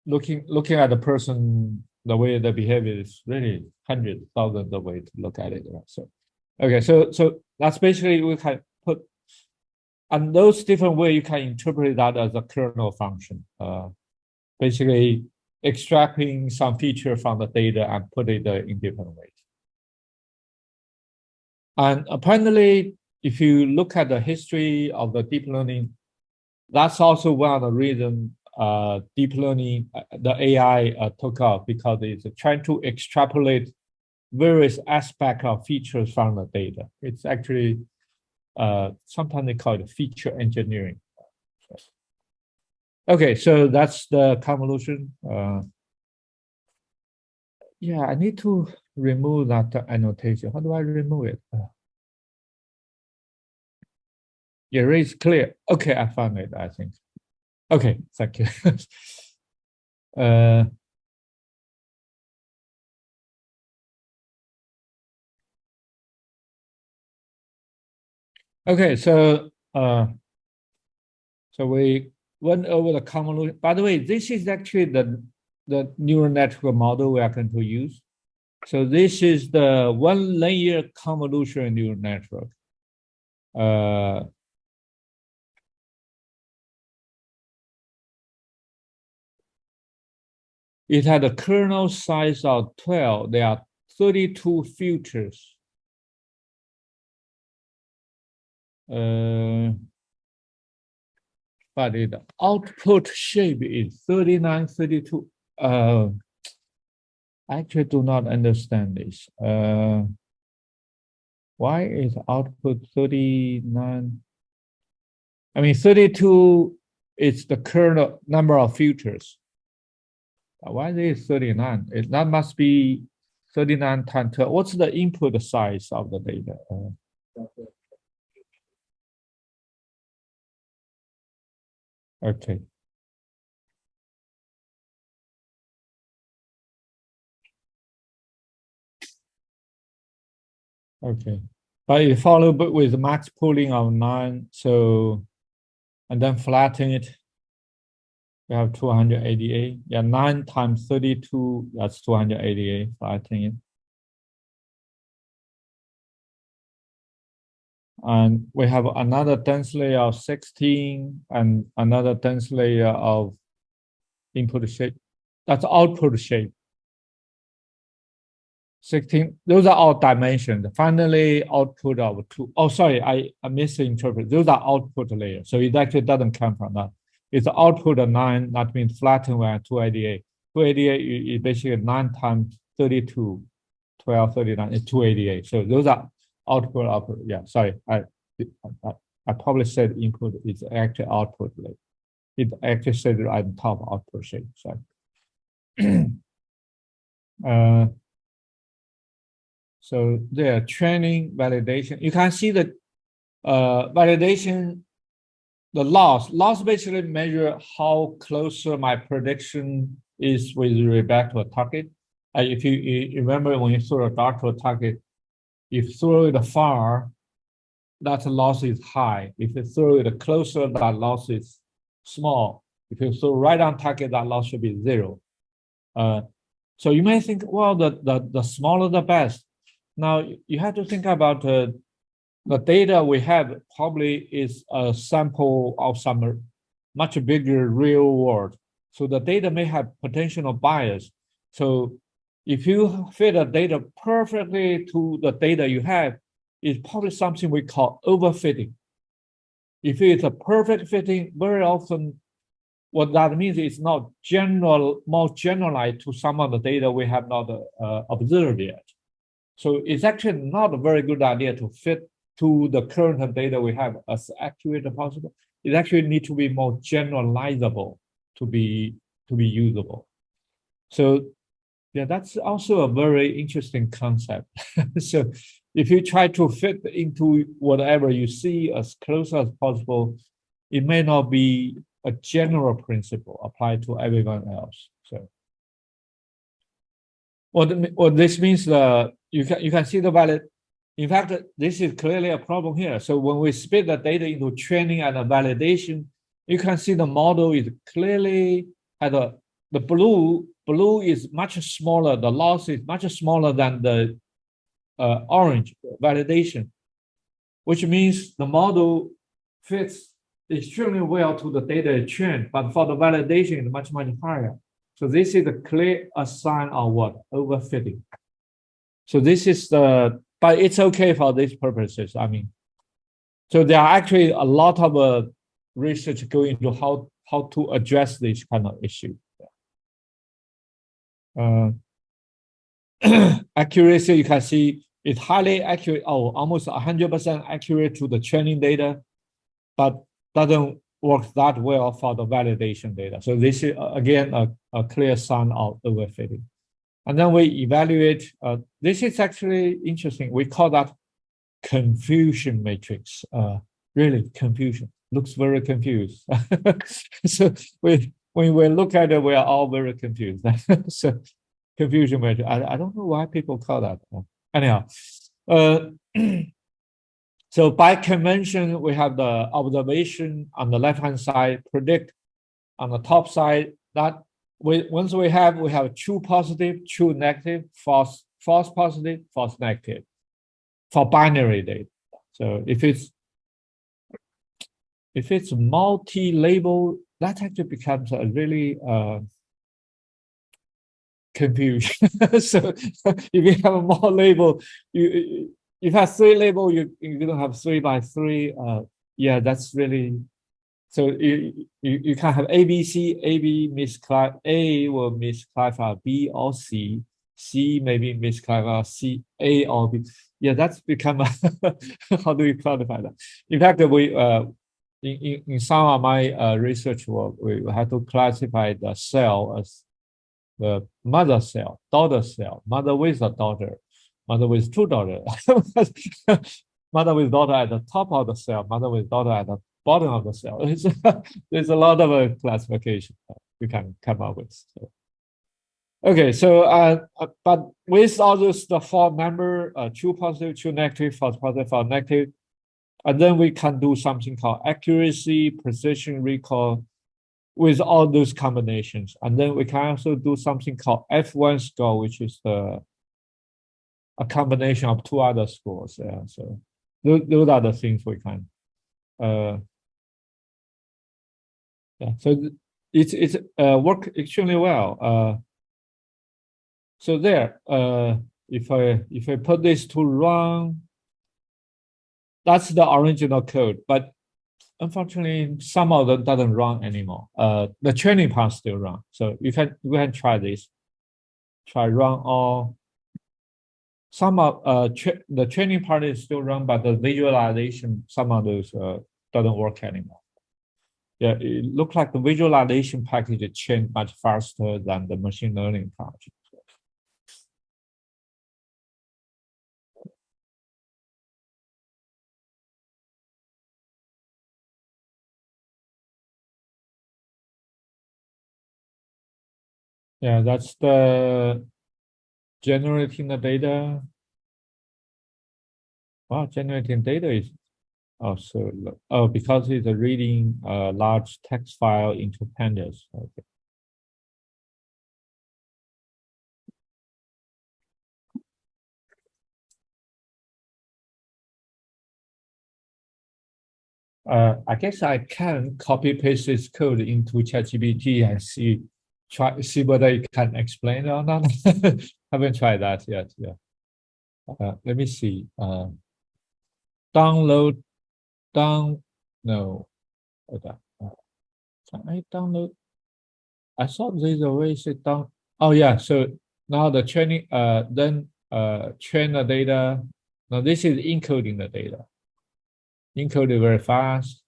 looking at the person, the way they behave is really hundreds, thousands of ways to look at it. Right? So, okay, so that's basically we can put, and those different ways you can interpret that as a kernel function. Basically extracting some feature from the data and put it in different ways. And apparently, if you look at the history of the deep learning, that's also one of the reasons deep learning, the AI took off because it's trying to extrapolate various aspects of features from the data. It's actually, sometimes they call it feature engineering. Okay, so that's the convolution. Yeah, I need to remove that annotation. How do I remove it? Yeah, it's clear. Okay, I found it, I think. Okay, thank you. Okay, so we went over the convolution. By the way, this is actually the neural network model we are going to use. So this is the one layer convolution neural network. It had a kernel size of 12. There are 32 filters. But the output shape is 39, 32. I actually do not understand this. Why is output 39? I mean, 32 is the current number of filters. Why is it 39? That must be 39 times 12. What's the input size of the data? Okay. Okay. But you follow with max pooling of 9, so, and then flatten it. We have 288. Yeah, 9 times 32, that's 288, flatten it. And we have another dense layer of 16 and another dense layer of input shape. That's output shape. 16, those are all dimensions. Finally, output of 2. Oh, sorry, I misinterpreted. Those are output layers. So it actually doesn't come from that. It's the output of 9, that means flatten we're at 288. 288 is basically 9 times 32, 12, 39, is 288. So those are output. Yeah, sorry. I probably said input is actually output layer. It actually said right on top output shape. Sorry. So there, training, validation. You can see the validation, the loss. Loss basically measure how close my prediction is with respect to a target. If you remember when you throw a dart to a target, if you throw it far, that loss is high. If you throw it closer, that loss is small. If you throw right on target, that loss should be 0. So you may think, well, the smaller the best. Now you have to think about the data we have probably is a sample of some much bigger real world. So the data may have potential bias. So if you fit the data perfectly to the data you have, it's probably something we call overfitting. If it's a perfect fitting, very often what that means is not more generalized to some of the data we have not observed yet. So it's actually not a very good idea to fit to the current data we have as accurate as possible. It actually needs to be more generalizable to be usable. So yeah, that's also a very interesting concept. So if you try to fit into whatever you see as close as possible, it may not be a general principle applied to everyone else. So what this means, you can see the valid. In fact, this is clearly a problem here. So when we split the data into training and validation, you can see the model is clearly at the blue is much smaller. The loss is much smaller than the orange validation, which means the model fits extremely well to the data trained, but for the validation, it's much higher. So this is a clear sign of what? Overfitting. So this is but it's okay for these purposes. I mean, so there are actually a lot of research going into how to address this kind of issue. Accuracy, you can see it's highly accurate, almost 100% accurate to the training data, but doesn't work that well for the validation data. So this is, again, a clear sign of overfitting. And then we evaluate, this is actually interesting. We call that confusion matrix. Really, confusion. Looks very confused. So when we look at it, we are all very confused. So confusion matrix. I don't know why people call that. Anyhow, so by convention, we have the observation on the left-hand side, predict on the top side. That once we have true positive, true negative, false positive, false negative for binary data. So if it's multi-label, that actually becomes a really confusion. So if you have more label, if you have 3 label, you don't have 3 by 3. Yeah, that's really. So you can have A, B, C, A, B misclassify, A will misclassify B or C, C maybe misclassify C, A or B. Yeah, that's become how do we classify that? In fact, in some of my research work, we have to classify the cell as the mother cell, daughter cell, mother with a daughter, mother with two daughters, mother with daughter at the top of the cell, mother with daughter at the bottom of the cell. There's a lot of classification we can come up with. So. Okay, so but with all those the four number, true positive, true negative, false positive, false negative, and then we can do something called accuracy, precision, recall with all those combinations. And then we can also do something called F1 score, which is a combination of two other scores. Yeah, so those are the things we can. Yeah, so it's work extremely well. So there, if I put this to run, that's the original code, but unfortunately, some of them doesn't run anymore. The training part still run. So you can try this. Try run all. Some of the training part is still run, but the visualization, some of those doesn't work anymore. Yeah, it looks like the visualization package changed much faster than the machine learning part. Yeah, that's the generating the data. Wow, generating data is also because it's reading a large text file into pandas. Okay. I guess I can copy paste this code into ChatGPT and see whether it can explain or not. Haven't tried that yet. Yeah. Let me see. Download. No. Okay. Can I download? I thought there's a way to down. Oh yeah. So now the training. Then train the data. Now this is encoding the data. Encoded very fast.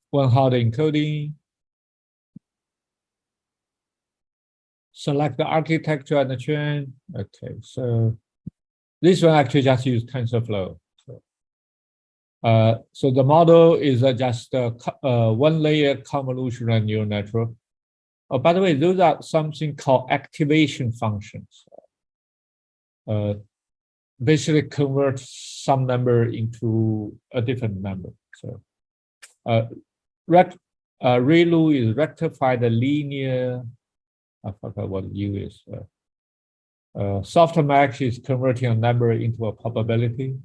One hot encoding. Select the architecture and the train. Okay, so this one actually just use TensorFlow. So the model is just a one-layer convolutional neural network. Oh, by the way, those are something called activation functions. Basically convert some number into a different number. So ReLU is rectify the linear. I forgot what U is. Softmax is converting a number into a probability.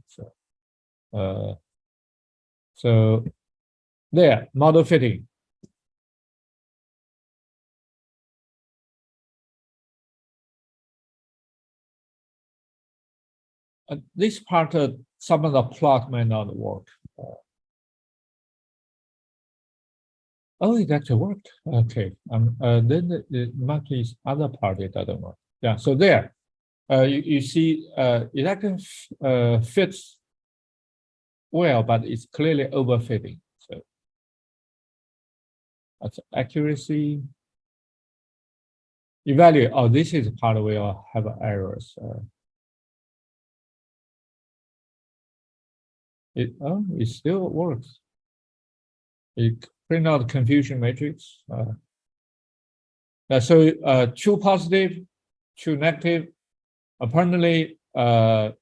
So there, model fitting. This part, some of the plot might not work. Oh, it actually worked. Okay. Then the monkey other part it doesn't work. Yeah. So there, you see, it actually fits well, but it's clearly overfitting. So that's accuracy. Evaluate. Oh, this is part where I have errors. It still works. It print out confusion matrix. So true positive, true negative. Apparently, well,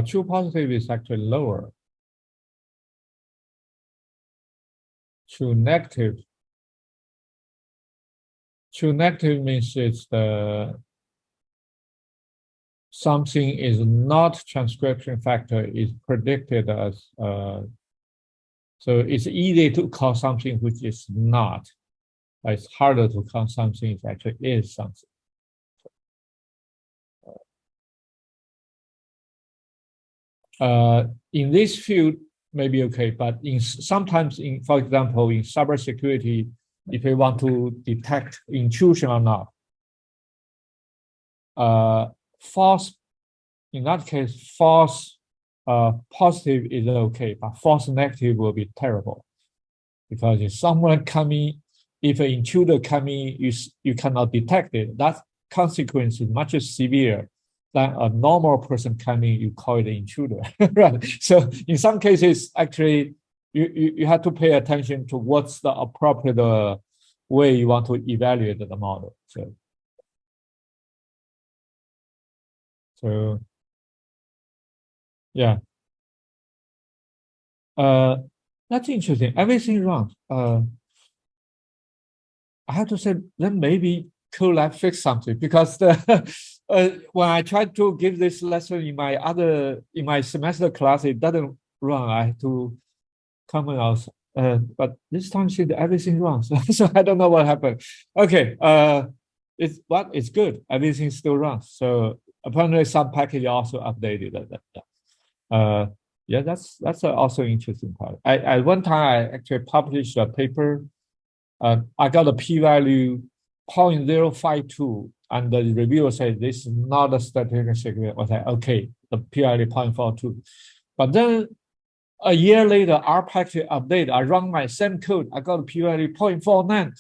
true positive is actually lower. True negative. True negative means it's the something is not transcription factor is predicted as so it's easy to call something which is not. It's harder to call something that actually is something. In this field, maybe okay, but sometimes for example, in cybersecurity, if we want to detect intrusion or not, false, in that case, false positive is okay, but false negative will be terrible. Because if someone coming, if an intruder coming, you cannot detect it, that consequence is much severe than a normal person coming, you call it an intruder, right? So in some cases, actually, you have to pay attention to what's the appropriate way you want to evaluate the model. So yeah. That's interesting. Everything wrong. I have to say, then maybe CoLab fix something, because when I tried to give this lesson in my semester class, it doesn't run. I have to comment out. But this time seems everything wrong. So I don't know what happened. Okay. It's good. Everything still runs. So apparently some package also updated. Yeah, that's also interesting part. At one time I actually published a paper. I got a p-value 0.052, and the reviewer said this is not a statistical significant. I was like, okay, the p-value 0.42. But then a year later, our package update, I run my same code, I got a p-value 0.49.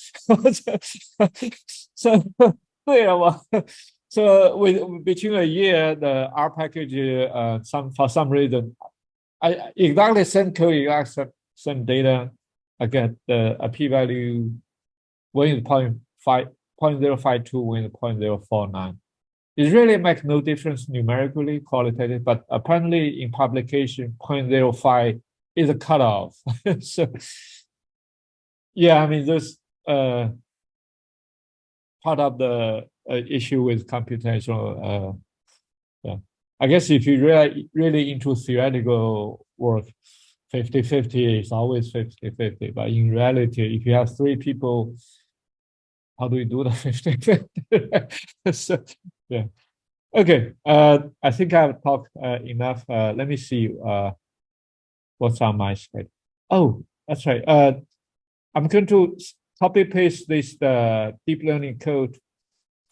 So yeah, so between a year, our package for some reason, I exactly same code, exactly same data. I get a p-value when it's 0.052, when it's 0.049. It really makes no difference numerically, qualitative, but apparently in publication, 0.05 is a cutoff. So yeah, I mean, this part of the issue with computational. Yeah. I guess if you really into theoretical work, 50-50 is always 50-50. But in reality, if you have three people, how do we do the 50-50? So, yeah. Okay. I think I've talked enough. Let me see what's on my slide. Oh, that's right. I'm going to copy paste this deep learning code,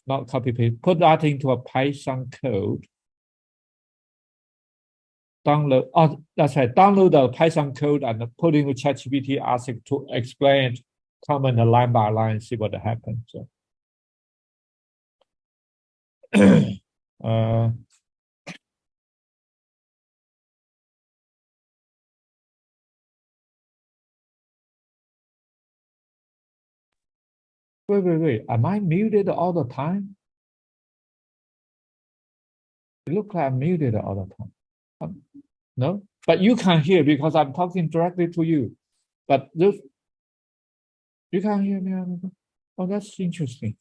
not copy paste, put that into a Python code. Download, oh, that's right. Download the Python code and put into ChatGPT, ask it to explain, comment line by line, see what happens. So, wait. Am I muted all the time? It looks like I'm muted all the time. No, but you can hear because I'm talking directly to you. But this, you can't hear me. Oh, that's interesting.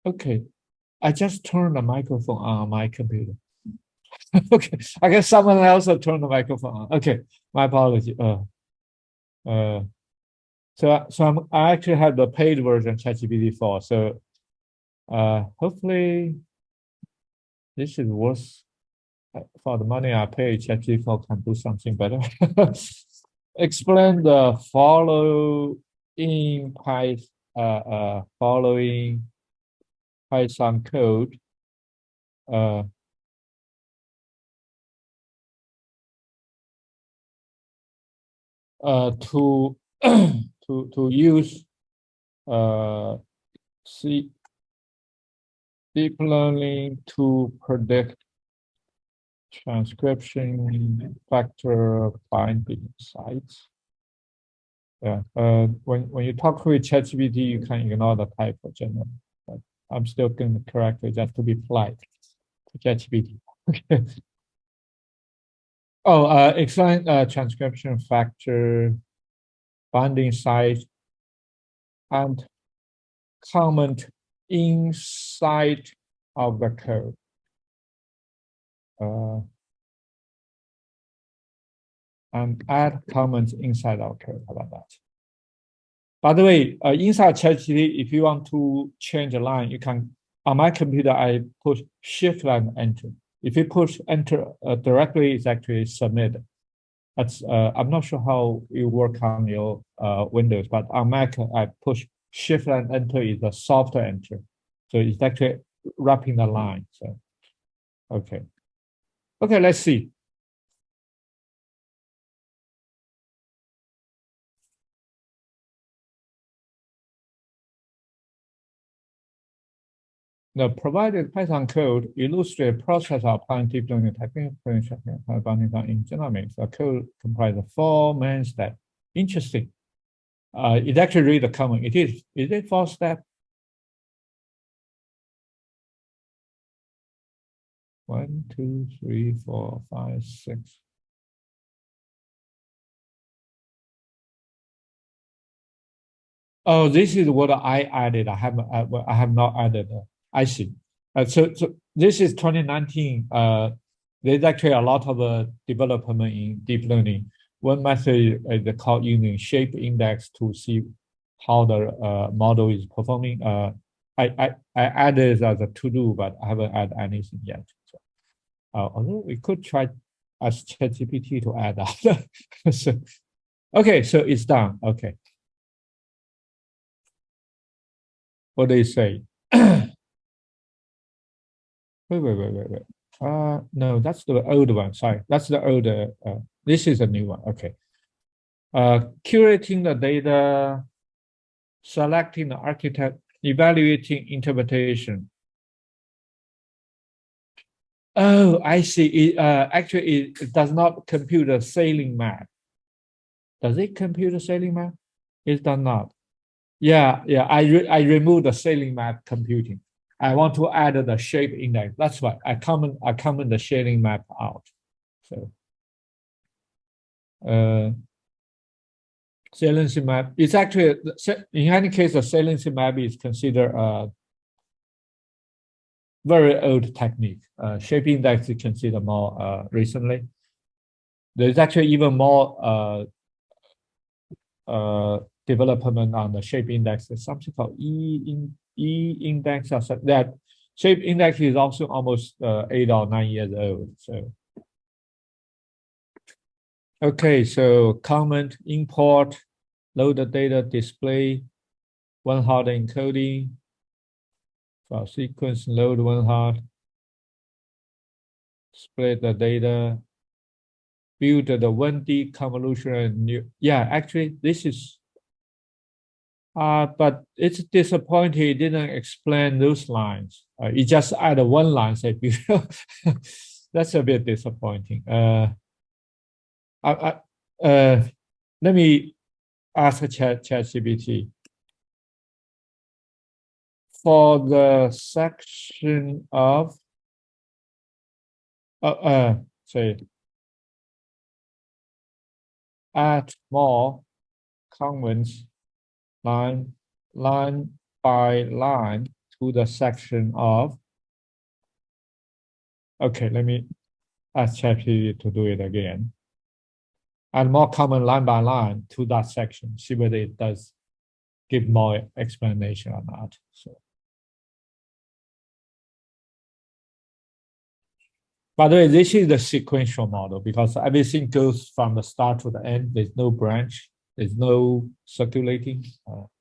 Okay, I just turned the microphone on my computer. Okay, I guess someone else turned the microphone on. Okay, my apology. I actually have the paid version ChatGPT 4. So hopefully this is worth for the money I pay. ChatGPT 4 can do something better. Explain the following Python code to to use deep learning to predict transcription factor binding sites. Yeah. When you talk with ChatGPT, you can ignore the typo generally, but I'm still going to correct it just to be polite to ChatGPT. Okay. Oh, explain transcription factor binding site and comment inside of the code. And add comments inside our code. How about that? By the way, inside ChatGPT, if you want to change a line, you can. On my computer, I push Shift and Enter. If you push Enter directly, it's actually submit. That's I'm not sure how it works on your Windows, but on Mac, I push Shift and Enter is a soft enter, so it's actually wrapping the line. So, okay, let's see. the provided Python code illustrates process of applying deep learning techniques in genomics. The code comprises 4 main steps. Interesting. It actually read the comment. Is it 4 steps? 1, 2, 3, 4, 5, 6. Oh, this is what I added. I have not added. I see. So this is 2019. There's actually a lot of development in deep learning. One method is called using shape index to see how the model is performing. I added as a to-do, but I haven't added anything yet. So, although we could try as ChatGPT to add that. So, okay, so it's done. Okay. What do you say? wait. No, that's the old one. Sorry, that's the older. This is a new one. Okay. Curating the data, selecting the architect, evaluating interpretation. Oh, I see. Actually, it does not compute a sailing map. Does it compute a sailing map? It does not. Yeah. I removed the sailing map computing. I want to add the shape index. That's why I comment the sailing map out. So, saliency map. It's actually in any case the saliency map is considered a very old technique. Shape index is considered more recently. There's actually even more development on the shape index. There's something called E index. That shape index is also almost 8 or 9 years old. So, okay, so comment, import, load the data, display, one hot encoding, file sequence, load one hot, split the data, build the 1D convolution and new. Yeah, actually, this is. But it's disappointing. It didn't explain those lines. It just added one line. Say, that's a bit disappointing. Let me ask ChatGPT for the section of say add more comments line by line to the section of. Okay, let me ask ChatGPT to do it again. Add more comment line by line to that section. See whether it does give more explanation or not. So, by the way, this is the sequential model because everything goes from the start to the end. There's no branch. There's no circulating. So.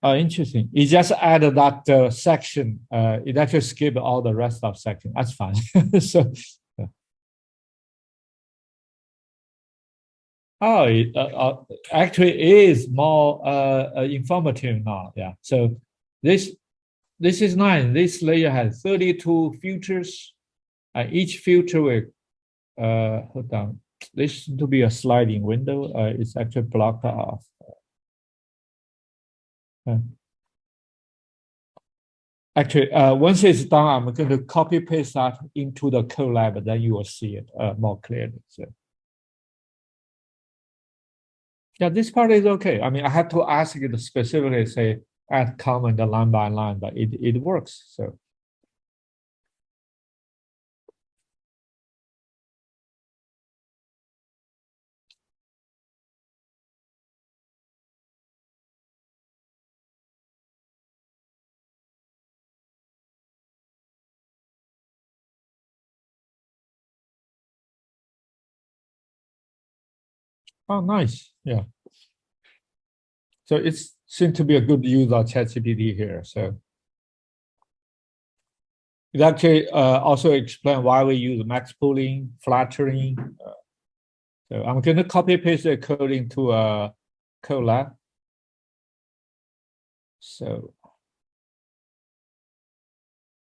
Interesting. It just added that section. It actually skipped all the rest of section. That's fine. So, oh, it actually is more informative now. Yeah. So this is nice. This layer has 32 filters. Each filter will hold on. This to be a sliding window. It's actually blocked off. Actually, once it's done, I'm going to copy paste that into the Colab, then you will see it more clearly. So, yeah, this part is okay. I mean, I have to ask it specifically, say, add comment line by line, but it works. So, oh, nice. Yeah. So it seems to be a good use of ChatGPT here. So it actually also explains why we use max pooling, flattering. So I'm going to copy paste the code into a Colab. So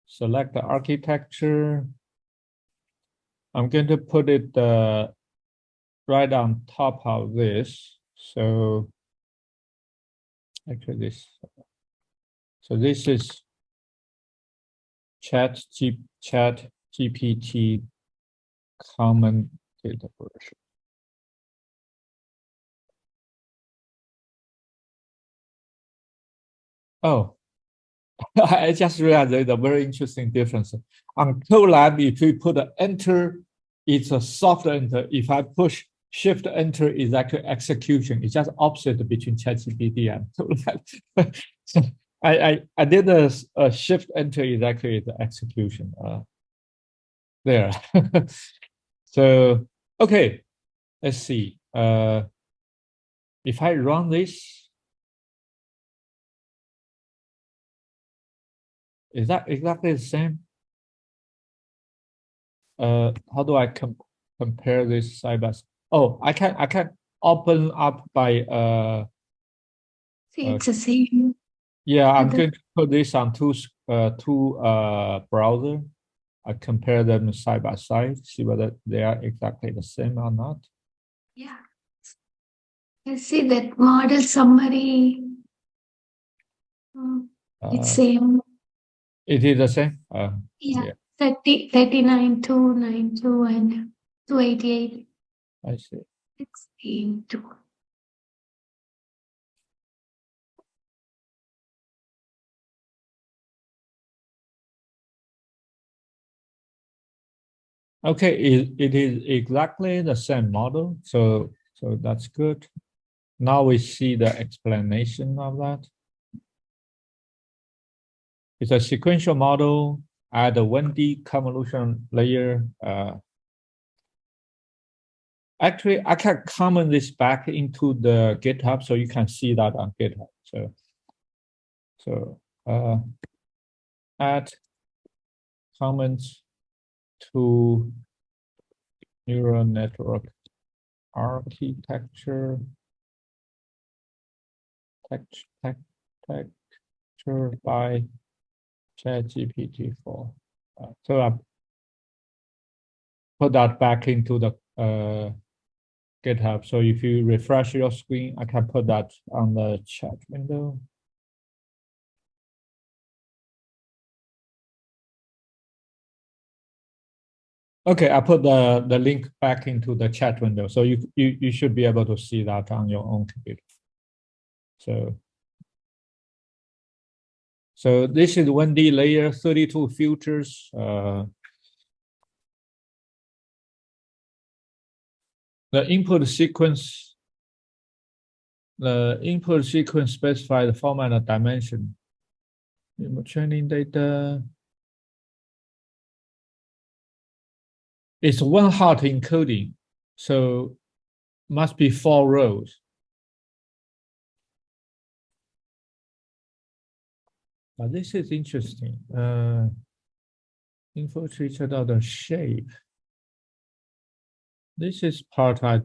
select the architecture. I'm going to put it right on top of this. So actually this. So this is chatgpt common data version. Oh, I just realized there's a very interesting difference. On Colab, if we put an enter, it's a soft enter. If I push shift enter, is actually execution. It's just opposite between ChatGPT and Colab. So I did a shift enter is actually the execution. There. So okay, let's see. If I run this, is that exactly the same? How do I compare this side by side? Oh, I can open up by See, it's the same. yeah, I'm going to put this on two browser. I compare them side by side, see whether they are exactly the same or not. Yeah. I see that model summary. It's same. It is the same. Yeah. 39,292 and 288. I see. 16,2. Okay, it is exactly the same model, so that's good. Now we see the explanation of that. It's a sequential model, add a 1D convolution layer. Actually, I can comment this back into the GitHub so you can see that on GitHub. So add comments to neural network architecture texture by ChatGPT-4. So I put that back into the GitHub. So if you refresh your screen, I can put that on the chat window. Okay, I put the link back into the chat window, so you should be able to see that on your own computer. So this is 1D layer, 32 filters. The input sequence specifies the format and dimension. Training data. It's one hot encoding, so must be 4 rows. But this is interesting. Info treated out the shape. This is part I.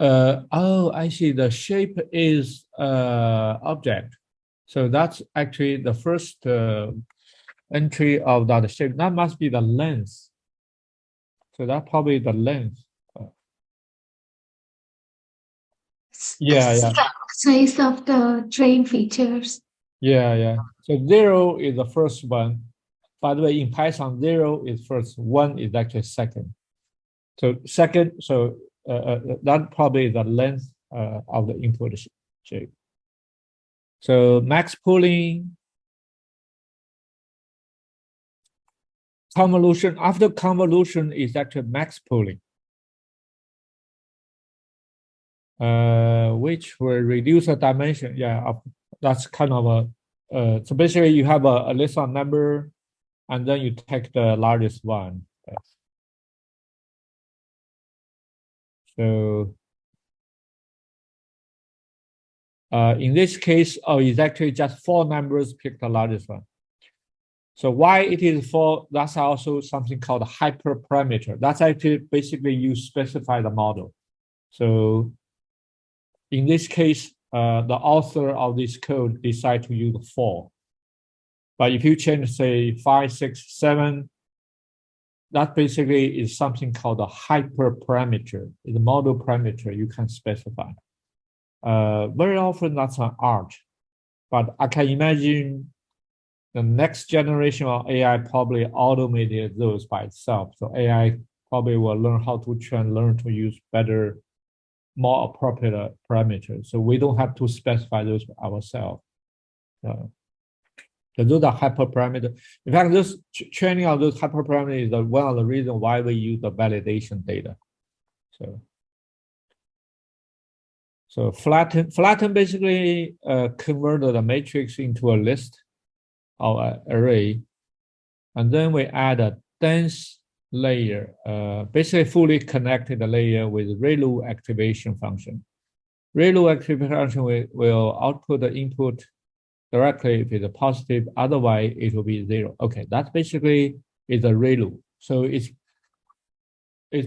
Oh, I see. The shape is object, so that's actually the first entry of that shape. That must be the length. So that probably the length. Yeah. Size of the train features. Yeah. So 0 is the first one. By the way, in Python, 0 is first, 1 is actually second. So second, so that probably is the length of the input shape. So max pooling, convolution. After convolution is actually max pooling, which will reduce the dimension. Yeah, that's kind of a. So basically, you have a list of number, and then you take the largest one. So in this case, it's actually just 4 numbers, pick the largest one. So why it is 4, that's also something called a hyperparameter. That's actually basically you specify the model. So in this case, the author of this code decide to use 4. But if you change, say, 5, 6, 7, that basically is something called a hyperparameter. It's a model parameter you can specify. Very often that's an art, but I can imagine the next generation of AI probably automated those by itself. So AI probably will learn how to learn to use better, more appropriate parameters. So we don't have to specify those ourselves. So those are hyperparameters. In fact, this training of those hyperparameters is one of the reasons why we use the validation data. So flatten basically converted the matrix into a list or an array, and then we add a dense layer, basically fully connected layer with ReLU activation function. ReLU activation function will output the input directly if it's positive, otherwise it will be 0. Okay, that basically is a ReLU. So it's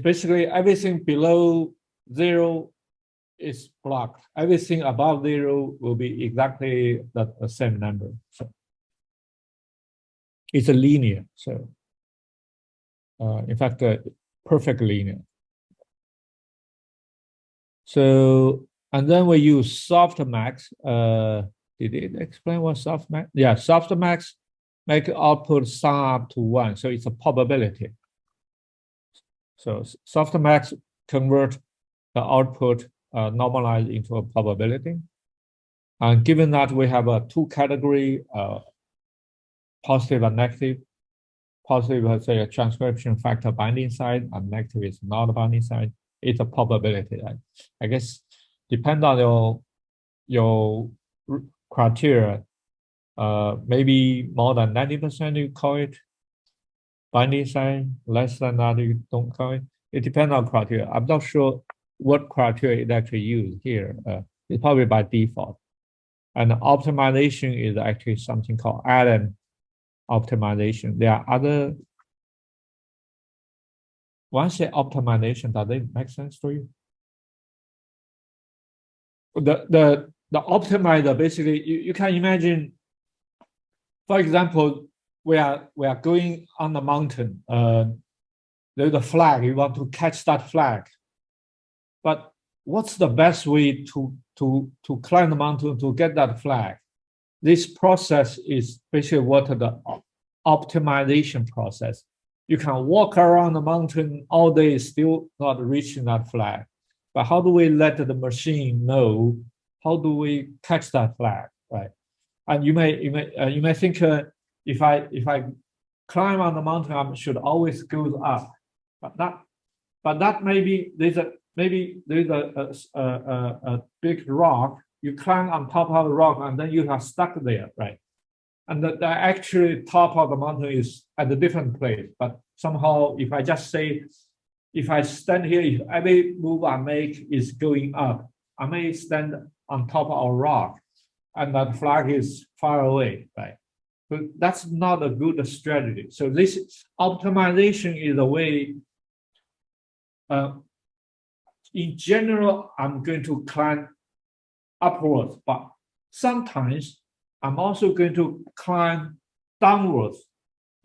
basically everything below 0 is blocked. Everything above 0 will be exactly the same number. So it's a linear. So in fact, perfect linear. So, and then we use softmax. Did it explain what softmax? Yeah, softmax make output sum up to 1. So it's a probability. So softmax convert the output normalized into a probability. And given that we have a 2 category, positive and negative. Positive is say a transcription factor binding side, and negative is not a binding side. It's a probability. I guess depend on your criteria. Maybe more than 90% you call it binding side. Less than that you don't call it. It depends on criteria. I'm not sure what criteria it actually used here. It's probably by default. And optimization is actually something called Allen optimization. There are other. Once say optimization, does it make sense to you? The optimizer basically you can imagine. For example, we are going on the mountain. There's a flag. You want to catch that flag, but what's the best way to climb the mountain to get that flag? This process is basically what the optimization process. You can walk around the mountain all day, still not reaching that flag. But how do we let the machine know? How do we catch that flag, right? And you may think if I climb on the mountain, I should always go up, but that maybe there's a big rock. You climb on top of the rock and then you are stuck there, right? And the actual top of the mountain is at a different place. But somehow, if I just say, if I stand here, if every move I make is going up, I may stand on top of a rock and that flag is far away, right? But that's not a good strategy. So this optimization is a way, in general, I'm going to climb upwards, but sometimes I'm also going to climb downwards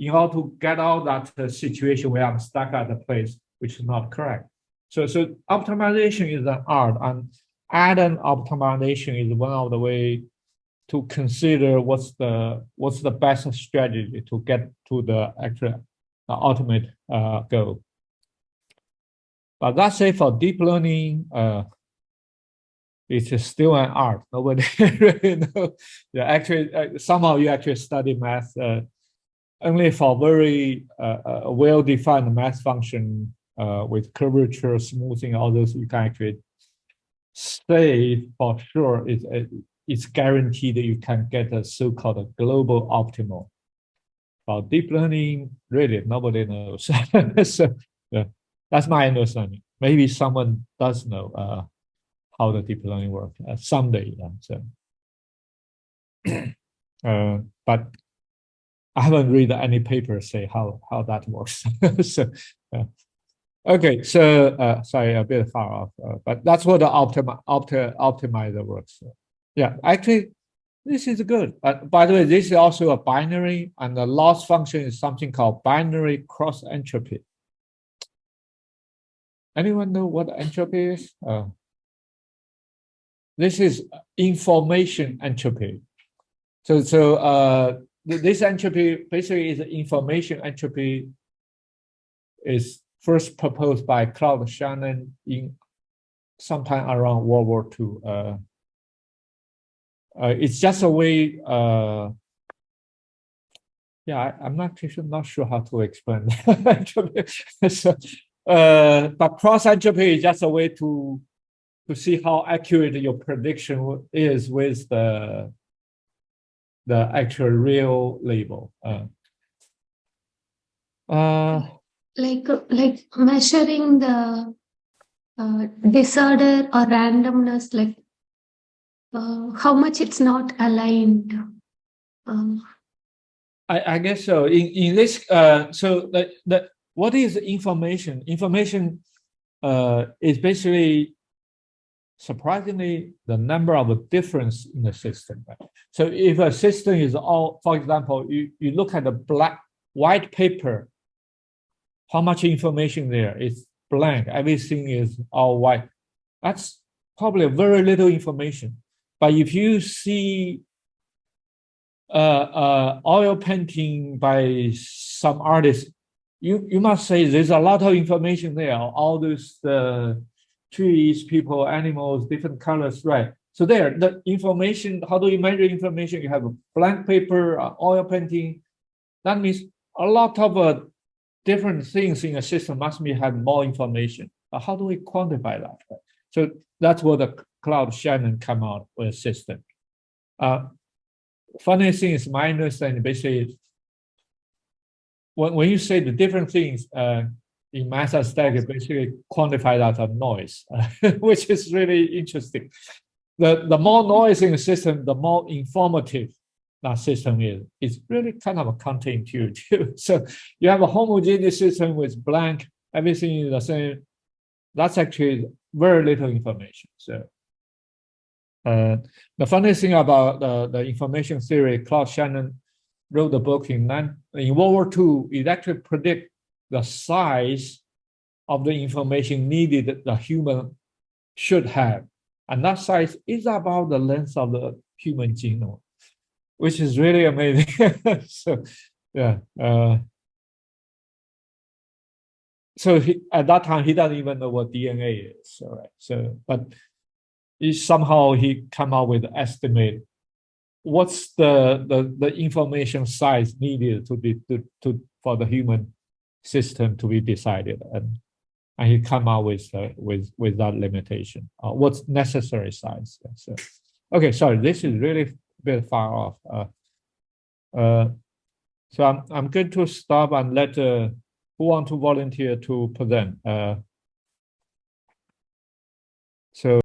in order to get out that situation where I'm stuck at a place which is not correct. So optimization is an art, and add-on optimization is one of the way to consider what's the best strategy to get to the actual ultimate goal. But that's it for deep learning. It's still an art. Nobody really knows. Yeah, actually, some of you actually study math only for very well-defined math function with curvature, smoothing, all those. You can actually say for sure it's guaranteed that you can get a so-called global optimal. For deep learning, really nobody knows. So yeah, that's my understanding. Maybe someone does know how the deep learning works someday. But I haven't read any paper say how that works. So Okay, so sorry, a bit far off, but that's what the optimizer works. Yeah, actually, this is good. By the way, this is also a binary, and the loss function is something called binary cross entropy. Anyone know what entropy is? This is information entropy. So this entropy basically is information entropy is first proposed by Claude Shannon in sometime around World War II. It's just a way. I'm not sure how to explain entropy. So, but cross entropy is just a way to see how accurate your prediction is with the actual real label. Like measuring the disorder or randomness, like how much it's not aligned. I guess so. In this, so the what is information? Information is basically, surprisingly, the number of difference in the system. Right? So if a system is all, for example, you look at the white paper, how much information there is blank, everything is all white. That's probably very little information. But if you see oil painting by some artist, you must say there's a lot of information there. All those trees, people, animals, different colors, right? So there, the information. How do you measure information? You have a blank paper, oil painting. That means a lot of different things in a system must have more information. How do we quantify that? So that's what the Claude Shannon come out with a system. Funny thing is, my understanding basically, when you say the different things in math and static, basically quantify that as noise, which is really interesting. The more noise in the system, the more informative that system is. It's really kind of a counterintuitive. So you have a homogeneous system with blank, everything is the same. That's actually very little information. So the funny thing about the information theory, Claude Shannon wrote the book in World War II. It actually predict the size of the information needed the human should have, and that size is about the length of the human genome, which is really amazing. So, yeah. So at that time, he doesn't even know what DNA is. All right. So, but somehow he come out with an estimate. What's the information size needed for the human system to be decided, and he come out with that limitation. What's necessary size? So, okay, sorry, this is really a bit far off. So I'm going to stop and let who want to volunteer to present. So.